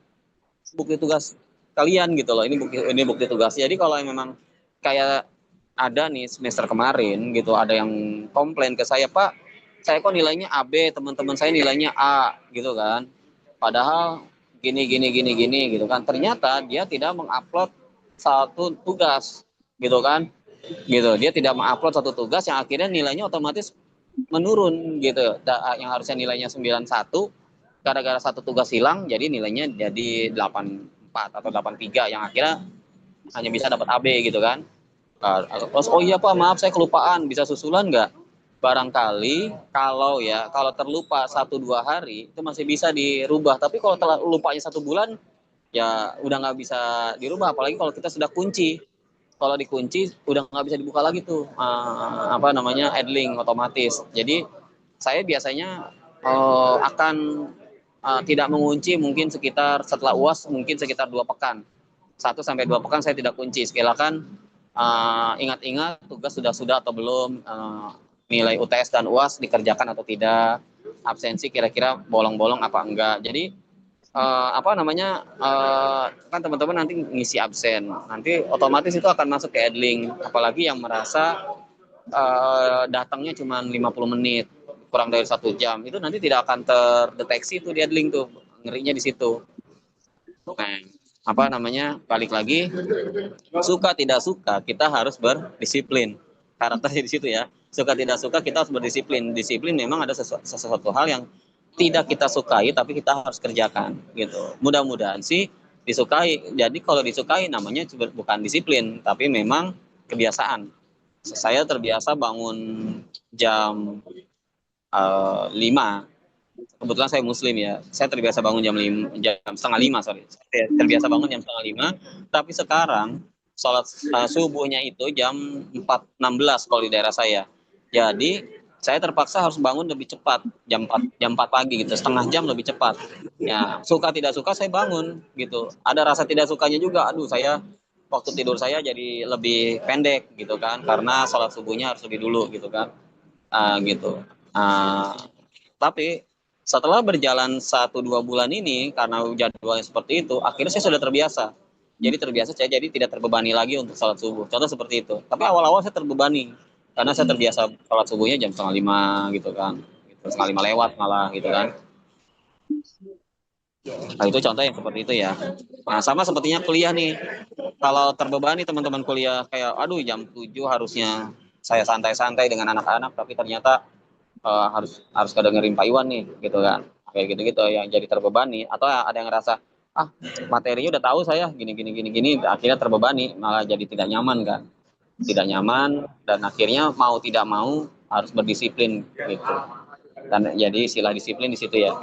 tugas kalian gitu loh. Ini bukti tugas. Jadi kalau memang kayak ada nih semester kemarin gitu, ada yang komplain ke saya, Pak, saya kok nilainya AB, teman-teman saya nilainya A gitu kan. Padahal gini gitu kan. Ternyata dia tidak mengupload satu tugas gitu kan. Gitu. Dia tidak mengupload satu tugas yang akhirnya nilainya otomatis menurun gitu. Yang harusnya nilainya 91 gara-gara satu tugas hilang jadi nilainya jadi 84 atau 83 yang akhirnya hanya bisa dapat AB gitu kan. Terus oh iya Pak, maaf saya kelupaan, bisa susulan nggak? Barangkali kalau terlupa 1-2 hari itu masih bisa dirubah, tapi kalau lupanya 1 bulan ya udah nggak bisa dirubah, apalagi kalau kita sudah kunci. Kalau dikunci udah nggak bisa dibuka lagi tuh Edling otomatis. Jadi saya biasanya akan tidak mengunci mungkin setelah UAS mungkin sekitar 2 pekan. 1-2 pekan saya tidak kunci. Sekalian ingat-ingat tugas sudah atau belum, nilai UTS dan UAS dikerjakan atau tidak, absensi kira-kira bolong-bolong apa enggak. Jadi kan teman-teman nanti ngisi absen, nanti otomatis itu akan masuk ke Edling. Apalagi yang merasa datangnya cuma 50 menit, kurang dari 1 jam, itu nanti tidak akan terdeteksi itu di Edling tuh, ngerinya di situ. Balik lagi, suka tidak suka kita harus berdisiplin. Karakternya di situ ya. Suka tidak suka kita harus berdisiplin. Disiplin memang ada sesuatu hal yang tidak kita sukai tapi kita harus kerjakan gitu. Mudah-mudahan sih disukai. Jadi kalau disukai namanya bukan disiplin, tapi memang kebiasaan. Saya terbiasa bangun jam 5. Kebetulan saya muslim ya. Saya terbiasa bangun jam 4:30, sorry. Saya terbiasa bangun jam 4:30, tapi sekarang sholat subuhnya itu jam 4:16 kalau di daerah saya. Jadi saya terpaksa harus bangun lebih cepat, jam 4 pagi gitu, setengah jam lebih cepat. Ya, suka tidak suka saya bangun gitu. Ada rasa tidak sukanya juga. Aduh, waktu tidur saya jadi lebih pendek gitu kan, karena sholat subuhnya harus lebih dulu gitu kan. Gitu. Tapi setelah berjalan 1-2 bulan ini, karena jadwalnya seperti itu, akhirnya saya sudah terbiasa. Jadi saya jadi tidak terbebani lagi untuk sholat subuh. Contoh seperti itu. Tapi awal-awal saya terbebani, karena saya terbiasa sholat subuhnya jam 4:30 gitu kan. 4:30 lewat malah gitu kan. Nah itu contoh yang seperti itu ya. Nah sama sepertinya kuliah nih. Kalau terbebani teman-teman kuliah kayak, aduh jam 7 harusnya saya santai-santai dengan anak-anak, tapi ternyata harus kedengerin Pak Iwan nih gitu kan, kayak gitu-gitu yang jadi terbebani. Atau ada yang ngerasa materinya udah tahu saya gini, akhirnya terbebani, malah jadi tidak nyaman kan, dan akhirnya mau tidak mau harus berdisiplin gitu. Dan jadi istilah disiplin di situ ya.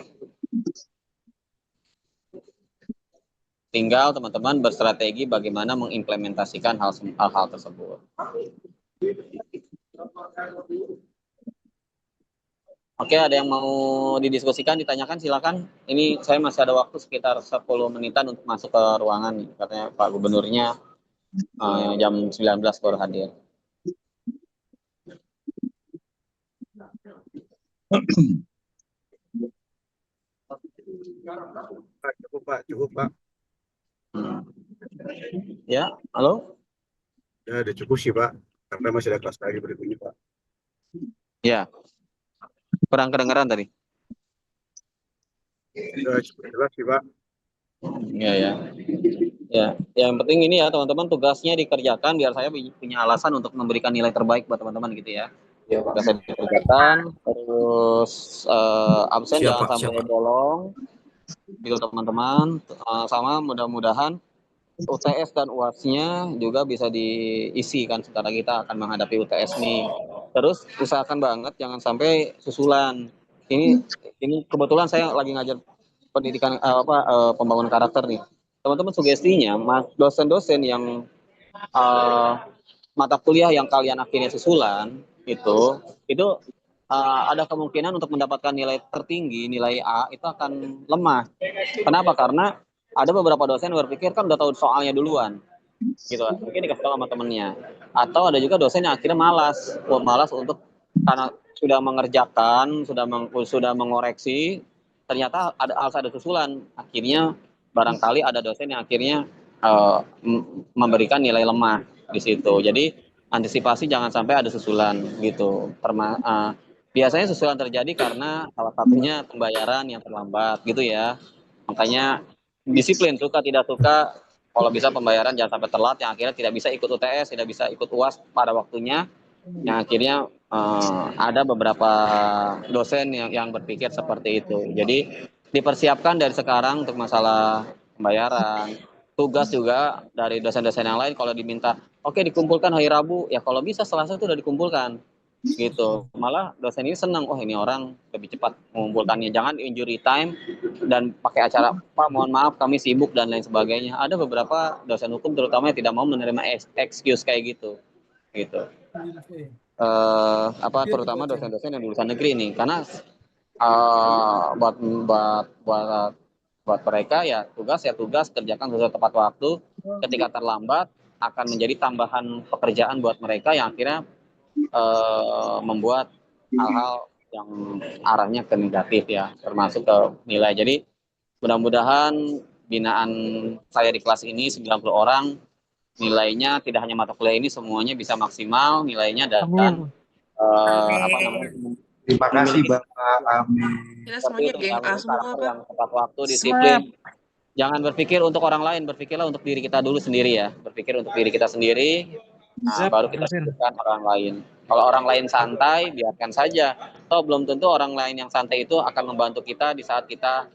Tinggal teman-teman berstrategi bagaimana mengimplementasikan hal-hal tersebut. Oke, ada yang mau didiskusikan, ditanyakan, silakan. Ini saya masih ada waktu sekitar 10 menitan untuk masuk ke ruangan. Katanya Pak Gubernurnya jam 19 baru hadir. Cukup Pak. Ya, halo? Ya, udah cukup sih Pak, karena masih ada kelas lagi berikutnya Pak. Ya, kurang kedengaran tadi. Udah cukup jelas sih Pak. Ya, yang penting ini ya teman-teman, tugasnya dikerjakan biar saya punya alasan untuk memberikan nilai terbaik buat teman-teman gitu ya. Tugas saya dikerjakan, terus absen jangan sampai bolong gitu teman-teman. Sama mudah-mudahan UTS dan UAS-nya juga bisa diisi kan, sebentar lagi kita akan menghadapi UTS nih. Terus usahakan banget jangan sampai susulan. Ini kebetulan saya lagi ngajar pendidikan pembangunan karakter nih. Teman-teman sugestinya dosen-dosen yang mata kuliah yang kalian akhirnya susulan itu ada kemungkinan untuk mendapatkan nilai tertinggi, nilai A itu akan lemah. Kenapa? Karena ada beberapa dosen berpikir kan udah tahu soalnya duluan, gitu. Mungkin dikasih tahu sama temennya. Atau ada juga dosen yang akhirnya malas untuk karena sudah mengerjakan, sudah mengoreksi, ternyata ada susulan. Akhirnya barangkali ada dosen yang akhirnya memberikan nilai lemah di situ. Jadi antisipasi jangan sampai ada susulan gitu. Biasanya susulan terjadi karena salah satunya pembayaran yang terlambat gitu ya. Makanya disiplin, suka tidak suka, kalau bisa pembayaran jangan sampai telat, yang akhirnya tidak bisa ikut UTS, tidak bisa ikut UAS pada waktunya, yang akhirnya ada beberapa dosen yang berpikir seperti itu. Jadi dipersiapkan dari sekarang untuk masalah pembayaran. Tugas juga dari dosen-dosen yang lain, kalau diminta oke dikumpulkan hari Rabu, ya kalau bisa Selasa itu udah dikumpulkan gitu. Malah dosen ini senang, ini orang lebih cepat mengumpulkannya, jangan injury time dan pakai acara Pak mohon maaf kami sibuk dan lain sebagainya. Ada beberapa dosen hukum terutama yang tidak mau menerima excuse kayak gitu terutama dosen-dosen yang lulusan negeri nih, karena buat mereka ya tugas kerjakan sesuai tepat waktu. Ketika terlambat akan menjadi tambahan pekerjaan buat mereka yang akhirnya membuat hal-hal yang arahnya ke negatif ya, termasuk ke nilai. Jadi mudah-mudahan binaan saya di kelas ini 90 orang nilainya tidak hanya mata kuliah ini, semuanya bisa maksimal nilainya dan terima kasih Bapak. Amin. Semuanya geng A semua Pak. Yang tepat waktu, disiplin. Jangan berpikir untuk orang lain, berpikirlah untuk diri kita dulu sendiri ya. Berpikir untuk diri kita sendiri, baru kita pikirkan orang lain. Kalau orang lain santai, biarkan saja. Toh belum tentu orang lain yang santai itu akan membantu kita di saat kita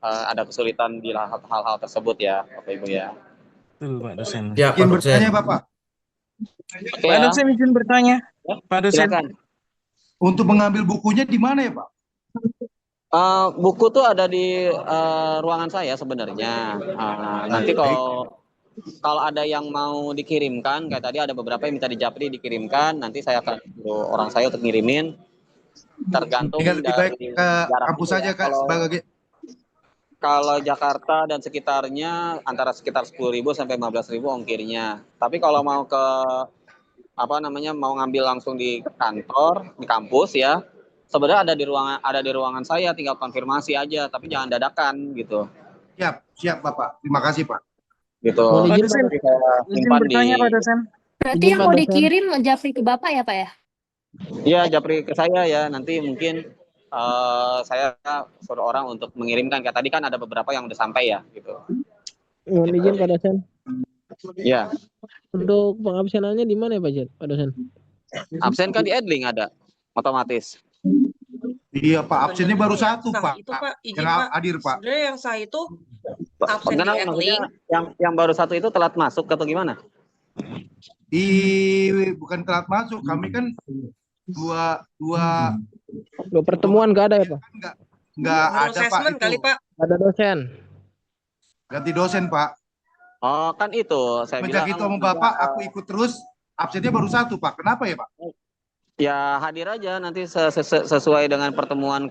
ada kesulitan di hal-hal tersebut ya, Bapak Ibu ya. Betul, Pak dosen. Ya, Izin Pak dosen. bertanya Bapak. Oke Pak ya, dosen izin bertanya. Pak dosen. silakan. Untuk mengambil bukunya di mana ya Pak? Buku tuh ada di ruangan saya sebenarnya. Nanti kalau ada yang mau dikirimkan, kayak tadi ada beberapa yang minta di Japri dikirimkan, nanti saya akan suruh orang saya untuk ngirimin. Tergantung Tinggal lebih baik dari ke jarak kampus itu ya. saja Kak sebagai Kalau Jakarta dan sekitarnya antara sekitar 10.000 sampai 15.000 ongkirnya. Tapi kalau mau ke mau ngambil langsung di kantor, di kampus ya, sebenarnya ada di ruangan saya, tinggal konfirmasi aja, tapi jangan dadakan gitu. Siap Bapak. Terima kasih Pak. Gitu. Mohon Nanti izin, Pak. saya Izin simpan bertanya, Pak dosen. Berarti Izin, yang Pak mau dosen. dikirim Japri ke Bapak ya, Pak ya? Iya, Japri ke saya ya. Nanti mungkin saya suruh orang untuk mengirimkan. Kayak tadi kan ada beberapa yang udah sampai ya, gitu. Mohon izin Pak dosen. Iya. Untuk pengabsenannya di mana ya Pak dosen? Absen kan di Edling ada, otomatis. Iya Pak, absennya baru satu Sah Pak. itu Pak, izin Yang Pak. hadir Pak. Sebenarnya yang sah itu absen di Maksudnya Edling. yang baru satu itu telat masuk atau gimana? Bukan telat masuk, kami kan dua pertemuan nggak ada ya Pak? Nggak Baru ada Pak assessment itu. kali Pak. Ada dosen. Ganti dosen Pak. Oh kan itu saya Sejak bilang itu sama Bapak aku ikut terus, absennya baru satu Pak. Kenapa ya Pak? ya hadir aja nanti sesuai dengan pertemuan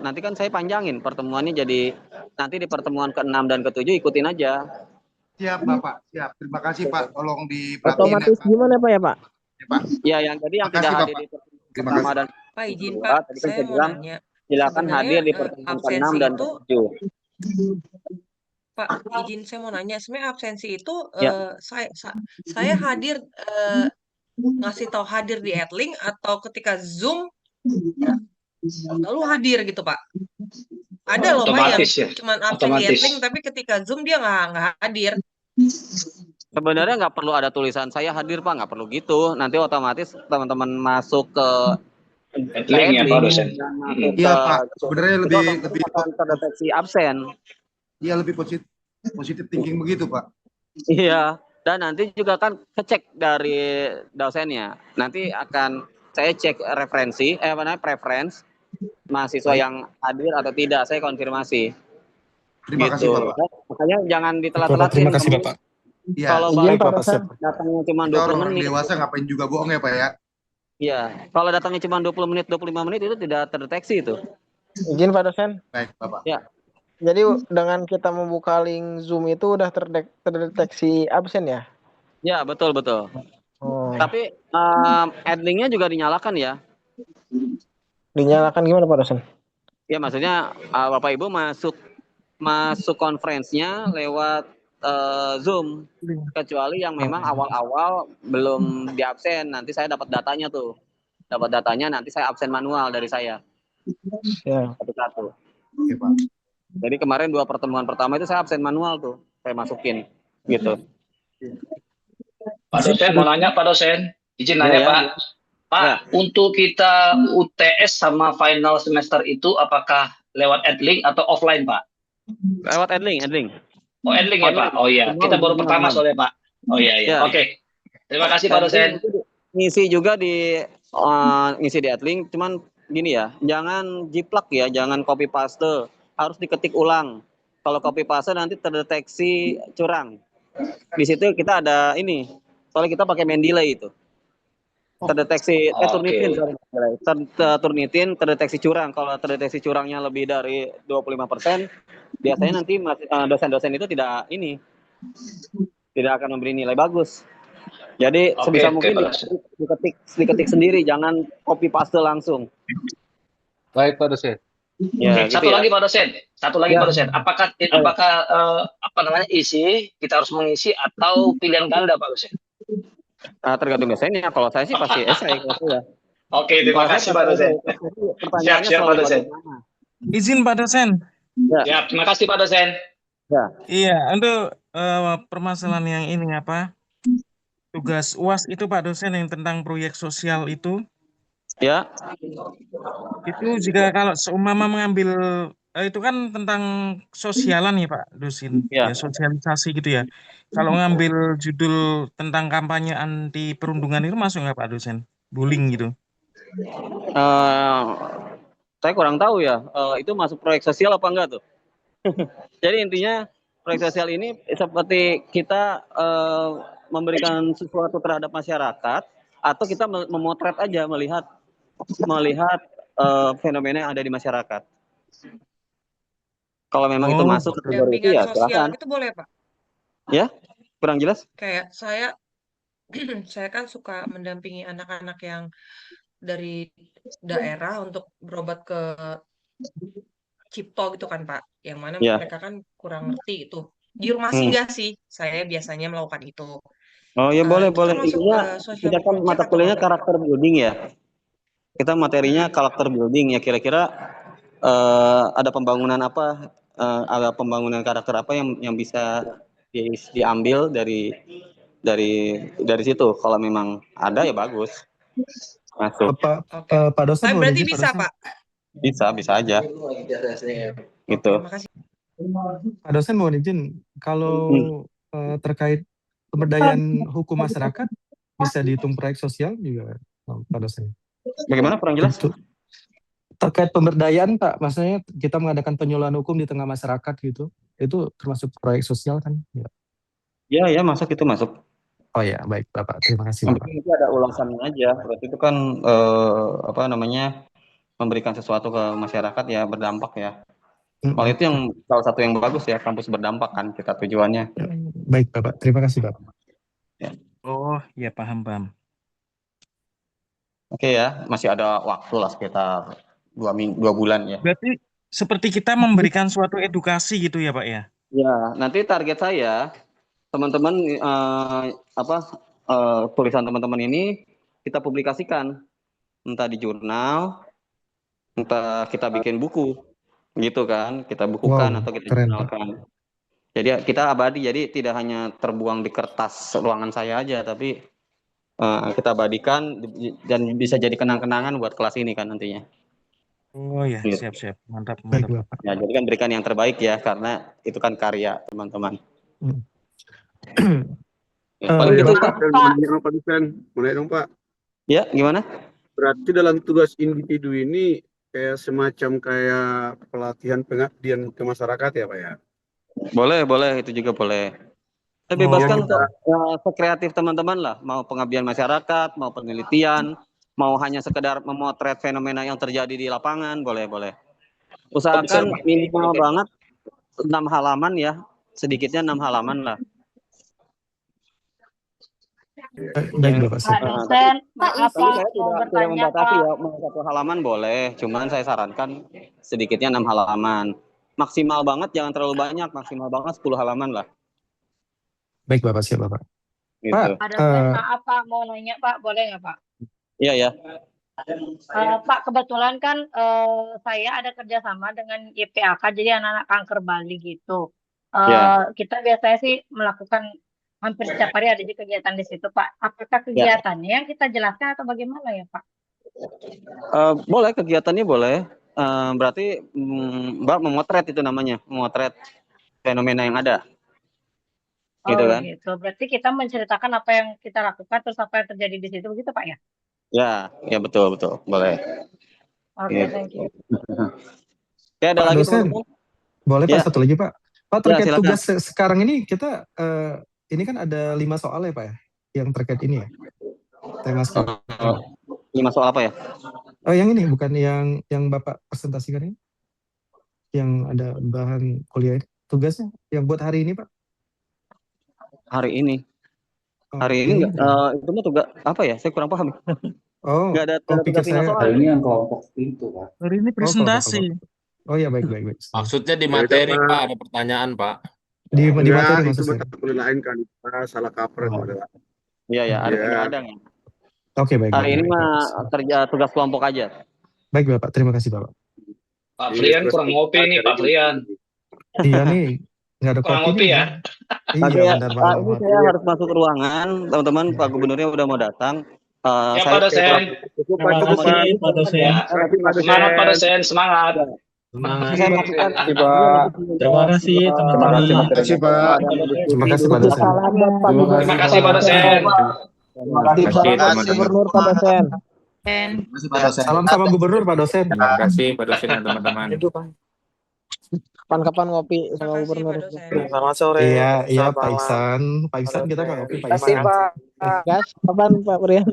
nanti kan saya panjangin pertemuannya, jadi nanti di pertemuan ke-6 dan ke-7 ikutin aja. Siap Bapak, siap. Terima kasih Pak. Tolong diperhatiin Otomatis ya Pak. gimana Pak ya Pak? Ya yang tadi yang Makasih, tidak hadir Bapak. di pertemuan Terima pertama kasih. dan Pak izin kedua, Pak, tadi kan saya saya mau bilang nanya. silakan Sebenarnya hadir di pertemuan ke-6 absensi dan itu, ke-7. Pak izin saya mau nanya. Sebenarnya absensi itu Ya. saya hadir ngasih tahu hadir di Edling atau ketika Zoom lalu hadir gitu Pak. Ada loh Pak yang Otomatis ya. cuma absen di Otomatis. Edling tapi ketika Zoom dia nggak hadir. Sebenarnya nggak perlu ada tulisan saya hadir Pak, nggak perlu gitu. Nanti otomatis teman-teman masuk ke Link ya Pak dosen. dan masuk Iya ke Pak, sebenarnya itu lebih akan terdeteksi absen. iya lebih positif thinking begitu Pak. Iya, dan nanti juga kan kecek dari dosennya. Nanti akan saya cek referensi, preference mahasiswa yang hadir atau tidak, saya konfirmasi. Terima kasih Bapak. Dan makanya jangan ditelat-telatin. Terima kasih Bapak. Iya. Kalau Izin baru Pak dosen. datangnya cuma Kita 20 orang menit. dewasa ngapain juga bohong ya Pak ya? Iya, kalau datangnya cuma 20 menit, 25 menit itu tidak terdeteksi itu. Izin Pak dosen. Baik Bapak. Ya. Jadi dengan kita membuka link Zoom itu udah terdeteksi absen ya? Ya, betul. Oh. Tapi adlinknya juga dinyalakan ya. Dinyalakan gimana Pak dosen? Ya, maksudnya Bapak Ibu masuk konferensinya lewat Zoom, kecuali yang memang awal-awal belum di absen. Nanti saya dapat datanya tuh. Dapat datanya nanti saya absen manual dari saya. Ya. Satu-satu. Oke Pak. Jadi kemarin 2 pertemuan pertama itu saya absen manual tuh. Saya masukin gitu. Pak dosen mau nanya Pak dosen. Izin nanya Ya. Pak. Pak, untuk kita UTS sama final semester itu apakah lewat Edlink atau offline Pak? Lewat Edlink. Oh Edlink ya Pak? Oh iya, kita baru pertama soalnya Pak. Oh iya. Ya. Oke. Terima kasih Pak dosen. Ngisi juga ngisi di Edlink, cuman gini ya, jangan jiplak ya, jangan copy paste, harus diketik ulang. Kalau copy paste nanti terdeteksi curang. Di situ kita ada ini, soalnya kita pakai Mendeley itu. Terdeteksi Turnitin terdeteksi curang. Kalau terdeteksi curangnya lebih dari 25%, biasanya nanti dosen-dosen itu tidak akan memberi nilai bagus. Jadi sebisa mungkin diketik sendiri, jangan copy paste langsung. Baik Pak dosen. Ya, Satu gitu ya. lagi Pak dosen. Pak dosen. Apakah isi kita harus mengisi atau pilihan ganda Pak dosen? Tergantung dosennya. Kalau saya sih pasti esai gitu ya. Oke, terima kasih Pak dosen. Siap Pak dosen. Izin Pak dosen. Ya, terima kasih Pak dosen. Ya. Iya, untuk permasalahan yang ini tugas UAS itu Pak dosen yang tentang proyek sosial itu. Ya. Itu jika kalau seumpama mengambil itu kan tentang sosialan ya Pak Dosen, Ya. ya sosialisasi gitu ya. Kalau ngambil judul tentang kampanye anti perundungan itu masuk nggak Pak Dosen? Bullying gitu. Saya kurang tahu ya, itu masuk proyek sosial apa enggak tuh? Jadi intinya proyek sosial ini seperti kita memberikan sesuatu terhadap masyarakat, atau kita memotret aja, melihat fenomena yang ada di masyarakat. Kalau memang itu masuk kategori itu ya Pendampingan sosial silakan. itu boleh, Pak? Ya, kurang jelas? Kayak saya kan suka mendampingi anak-anak yang dari daerah untuk berobat ke Cipto gitu kan Pak, yang mana Ya. mereka kan kurang ngerti itu. Di rumah singgah sih, saya biasanya melakukan itu. Oh ya boleh Itu boleh. termasuk Intinya social kita kan project mata atau kuliahnya apa? karakter building ya. Kita materinya karakter building ya, kira-kira ada pembangunan apa, ada pembangunan karakter apa yang bisa diambil dari situ. Kalau memang ada ya bagus, masuk. Pak dosen Tapi boleh berarti izin, Pak bisa dosen? Pak. Bisa aja. Gitu. Terima kasih. Pak dosen mohon izin, kalau terkait pemberdayaan hukum masyarakat bisa dihitung proyek sosial juga, Pak dosen? Bagaimana, kurang jelas? Terkait pemberdayaan Pak, maksudnya kita mengadakan penyuluhan hukum di tengah masyarakat gitu, itu termasuk proyek sosial kan? Ya masuk, itu masuk. Oh ya, baik Bapak, terima kasih Bapak. Itu ada ulasannya aja, berarti itu kan memberikan sesuatu ke masyarakat ya, berdampak ya. Kalau itu yang salah satu yang bagus ya, kampus berdampak kan kita tujuannya. Baik Bapak, terima kasih Bapak. Ya. Oh ya, paham. Oke ya, masih ada waktu lah sekitar 2 bulan ya. Berarti seperti kita memberikan suatu edukasi gitu ya Pak ya? Ya, nanti target saya teman-teman tulisan teman-teman ini kita publikasikan, entah di jurnal, entah kita bikin buku, gitu kan, kita bukukan atau kita jurnalkan. Jadi kita abadi, jadi tidak hanya terbuang di kertas ruangan saya aja, tapi kita abadikan dan bisa jadi kenang-kenangan buat kelas ini kan nantinya. Oh ya, Gitu. siap, mantap. Ya, jadi kan berikan yang terbaik ya, karena itu kan karya teman-teman. Paling gitu Pak, Pak dosen, boleh dong Pak? Ya, gimana? Berarti dalam tugas individu ini kayak semacam kayak pelatihan pengabdian ke masyarakat ya Pak ya? Boleh, itu juga boleh. Saya bebaskan sekreatif teman-teman lah, mau pengabdian masyarakat, mau penelitian, mau hanya sekedar memotret fenomena yang terjadi di lapangan, boleh. Usahakan minimal banget 6 halaman ya, sedikitnya 6 halaman lah. Baik Bapak. Pak dosen, maaf Pak, saya tidak membatasi ya, mau 1 halaman boleh, cuman saya sarankan sedikitnya 6 halaman. Maksimal banget jangan terlalu banyak, maksimal banget 10 halaman lah. Baik Bapak, siap Bapak. Gitu. Pak dosen, maaf Pak, mau nanya Pak, boleh nggak Pak? Iya. Pak, kebetulan kan saya ada kerjasama dengan YPAK, jadi anak-anak kanker Bali gitu. Kita biasanya sih melakukan hampir setiap hari ada di kegiatan di situ, Pak. Apakah kegiatannya yang kita jelaskan atau bagaimana ya, Pak? Boleh, kegiatannya boleh. Berarti Mbak memotret itu namanya, memotret fenomena yang ada. Gitu kan? Gitu. Berarti kita menceritakan apa yang kita lakukan, terus apa yang terjadi di situ, begitu Pak ya? Ya betul, boleh. Oke, thank you. Ya, ada Pak lagi dosen, teman-teman? boleh Pak satu lagi Pak. Pak, terkait silakan. tugas sekarang ini kita ini kan ada 5 soal ya Pak ya, yang terkait ini ya, tema sekarang. 5 soal apa ya? Oh yang ini bukan yang Bapak presentasikan ini, yang ada bahan kuliah ini, tugasnya yang buat hari ini Pak? Hari ini enggak, itu mah tugas apa ya? Saya kurang paham. Nggak ada tugas 5 soal. Hari ini yang kelompok itu Pak. Hari ini presentasi. Oh ya baik. Maksudnya di materi Pak, ada pertanyaan Pak. Di materi itu maksudnya. penilaian kan, salah kaprah. Iya, hari ini ada ya. Oke, baik. Hari ini mah kerja tugas kelompok aja. Baik Bapak, terima kasih Bapak. Pak Frian kurang ngopi nih Pak Frian. Iya nih, nggak ada Kurang kopi ngopi nih. ya. Iya benar Pak. Ini saya harus masuk ke ruangan, teman-teman. Pak Gubernurnya udah mau datang. Ya Pak dosen. Terima kasih Pak dosen. Semangat Pak dosen, semangat. Semangat. Saya melakukan Terima kasih, Pak. Terima kasih Terima teman-teman. kasih Terima materinya. kasih Pak. Terima kasih Pak dosen. salam buat Pak Terima Gubernur, kasih Terima kasih Pak Pak dosen. dosen. Terima kasih. Titip salam buat teman-teman. Gubernur Pak dosen. Terima kasih Salam sama gubernur Pak dosen. Terima kasih Pak dosen dan teman-teman. Kapan-kapan ngopi sama Makasih Gubernur. Pak dosen. Selamat sore. Iya, iya Selamat Pak malam. Iksan. Pak Iksan kita nggak ngopi Pak Kasih Iksan. Pak. Gas, kapan Pak Brian?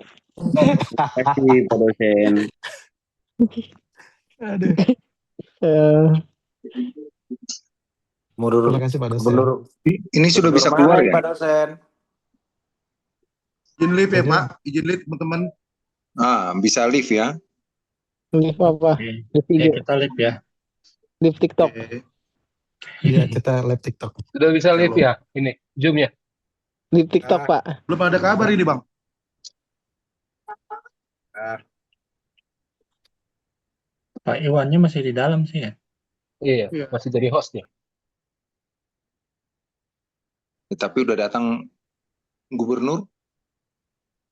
Kasih Pak dosen. Aduh. Eh, Terima kasih Pak dosen. Gubernur, Ini sudah gubernur bisa mana keluar ini ya? Pak dosen? Izin live ya Jadi, Pak, izin live teman-teman. Bisa live ya. live apa? Oke, Live ya IG, kita live ya. live TikTok. Iya kita live TikTok. Sudah bisa live ya? Ini, Zoom ya? Live TikTok, Pak. Belum ada kabar ini Bang. Pak Iwannya masih di dalam sih ya. Iya, masih jadi hostnya. Tapi udah datang gubernur.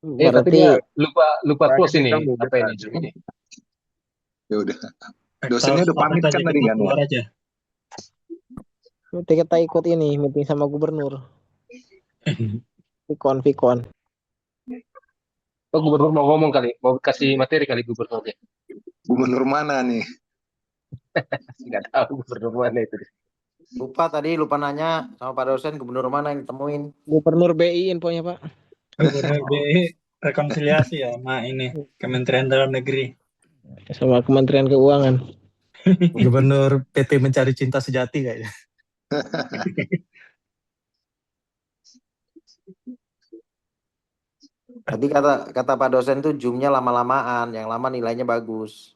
Tapi Berarti dia lupa close ini apa ini Zoom ini. Ya udah. Dosennya udah pamit kan tadi kan? Keluar aja. kita ikut ini meeting sama Gubernur. Vikon. Oh, Gubernur mau ngomong kali, mau kasih materi kali gubernurnya. Gubernur mana nih? Nggak tahu gubernur mana itu. Lupa nanya sama Pak dosen gubernur mana yang temuin. Gubernur BI infonya, Pak. Gubernur BI rekonsiliasi ya sama ini Kementerian Dalam Negeri. Sama Kementerian Keuangan. Gubernur PT Mencari Cinta Sejati kayaknya. Tadi kata Pak dosen tuh zoomnya lama-lamaan, yang lama nilainya bagus.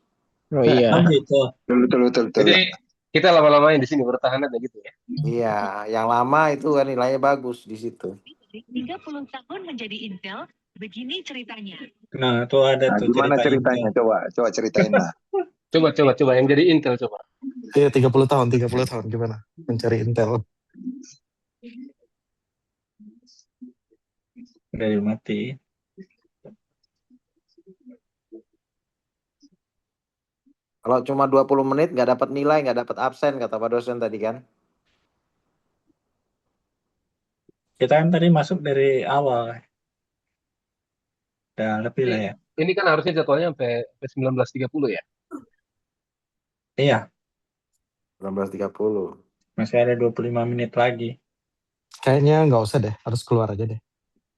Oh iya. Gitu. Betul. Jadi kita lama-lamain di sini bertahan aja gitu ya. Iya, yang lama itu kan nilainya bagus di situ. 30 tahun menjadi Intel, begini ceritanya. Nah, tuh ada tuh Gimana ceritanya? Coba ceritain lah. Coba yang jadi Intel coba. Iya 30 tahun gimana? Mencari Intel. Udah mati. Kalau cuma 20 menit nggak dapat nilai, nggak dapat absen kata Pak dosen tadi kan. Kita kan tadi masuk dari awal. Udah lebih lah ya. Ini kan harusnya jadwalnya sampai 19.30 ya? Iya. 19.30. Masih ada 25 menit lagi. Kayaknya nggak usah deh, harus keluar aja deh.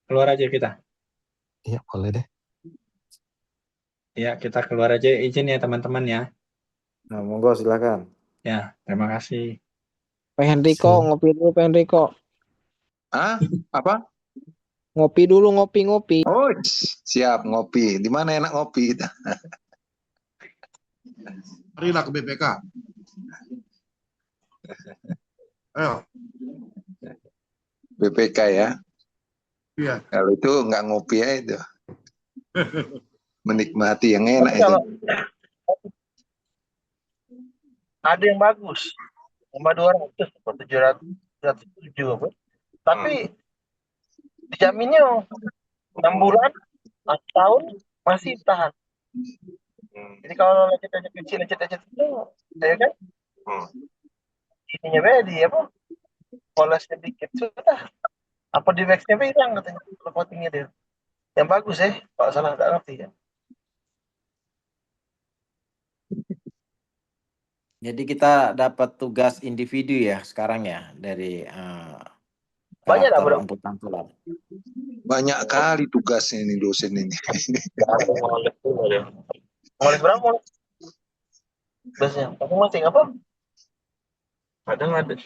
Keluar aja kita. Iya boleh deh. Ya, kita keluar aja. Izin ya teman-teman ya. Nah, monggo silakan. Ya, terima kasih. Pak Henriko, ngopi dulu Pak Henriko. Apa? Ngopi dulu, ngopi. Oh, siap ngopi. Di mana enak ngopi? Marilah ke BPK. Ayo. BPK ya. Iya. Kalau itu nggak ngopi ya itu. Menikmati yang enak itu. Ada yang bagus, 200 atau 707 apa? Tapi dijaminnya 6 bulan, 1 tahun masih tahan. Jadi kalau lecet kecil itu, ya kan? Ininya beda apa? Polesnya dikit sudah. Apa di waxnya hilang katanya coatingnya dia. Yang bagus kalau salah nggak ngerti ya. Jadi kita dapat tugas individu ya sekarang ya dari Banyak lah, karakter Bro. emput tampilan. Banyak kali tugasnya ini dosen ini. Mulai berapa? Biasanya. Kamu masih apa? Kadang ada.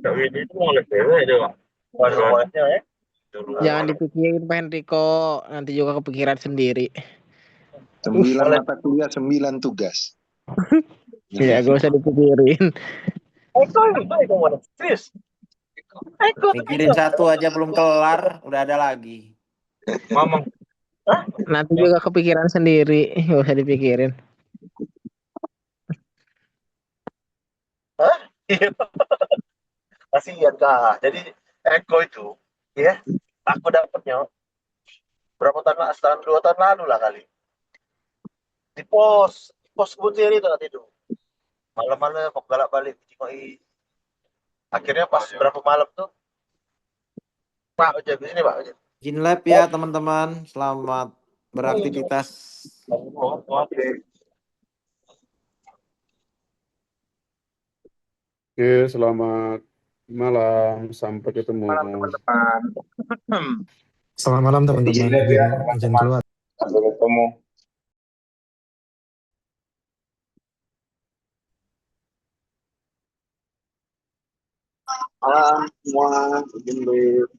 Kak Widi itu mulai berapa ya? Mulainya ya. Jangan dipikirin Pak Henriko, nanti juga kepikiran sendiri. 9 mata kuliah, 9 tugas. Iya, gak usah dipikirin. Eko mana? Serius? Mikirin satu aja belum kelar, udah ada lagi. Mamang. Nanti juga kepikiran sendiri, gak usah dipikirin. Kasihan Kak. Jadi Eko itu, ya, aku dapatnya berapa tahun setelah 2 tahun lalu lah kali. Di pos Butiri itu nanti itu. Malam-malam mau galak balik Cikois. Akhirnya pas berapa malam tuh, Pak Ojek di sini Pak Ojek. Izin lab ya teman-teman. Selamat beraktivitas. Oke. Oke, selamat malam. Sampai ketemu. Malam teman-teman. Selamat malam teman-teman. Izin lihat ya Izin teman-teman. keluar. Sampai ketemu. Malam semua, izin lihat.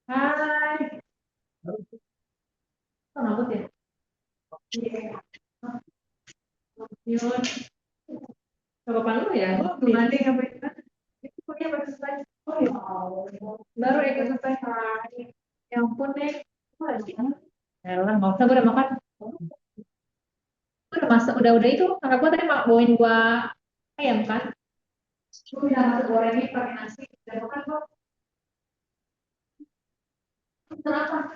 Hai. Kok rambut ya? Yun. Sa paano ya? Mali nga ba yun? Itu punya exercise. Oh ya Allah. Baru exercise hari. Ya ampun deh. Kok lagi? Elah, nggak usah, gue udah makan. Gue udah masak, udah itu. Kakak gue tadi bawain gua ayam kan. Gue udah masak gorengnya pakai nasi. Udah makan kok. Kenapa?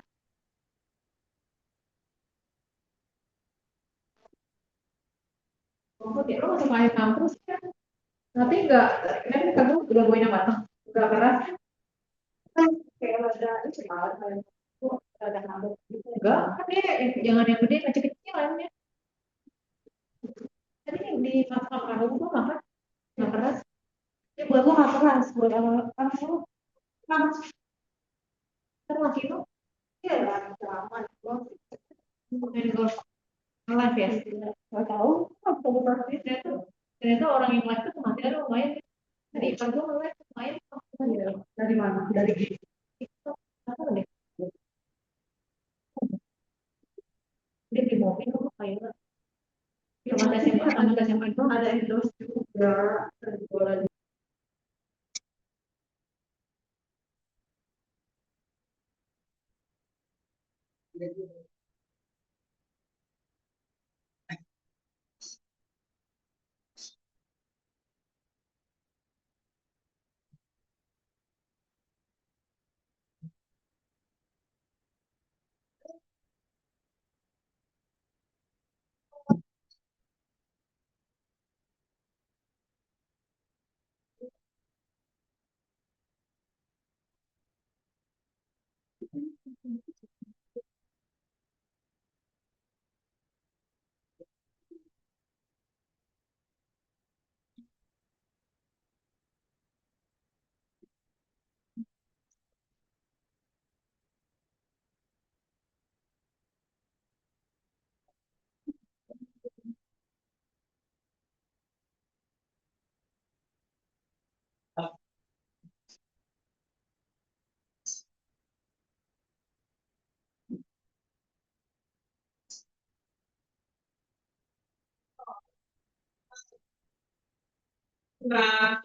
Rumput ya, lo masuk ayam kampus kan? Tapi enggak, kan kamu udah goyang matang, enggak keras. Kan kayak ada itu malah kayak itu ada nambah gitu. Enggak, kan dia jangan yang gede, kecil-kecil ayamnya. Tadi yang di masak kamu tuh makan nggak keras. Ya buat lo nggak keras, buat kamu kan terus itu ya lah aman. Lo endorse live ya? Nggak tahu, aku pasti ternyata orang yang live itu kematian lumayan. Dari ipar gue ngeliat lumayan. Dari mana? Dari TikTok. Apa deh? Dia di mobil tuh kayak tamat SMA itu ada endorse juga. Jualan. Nah,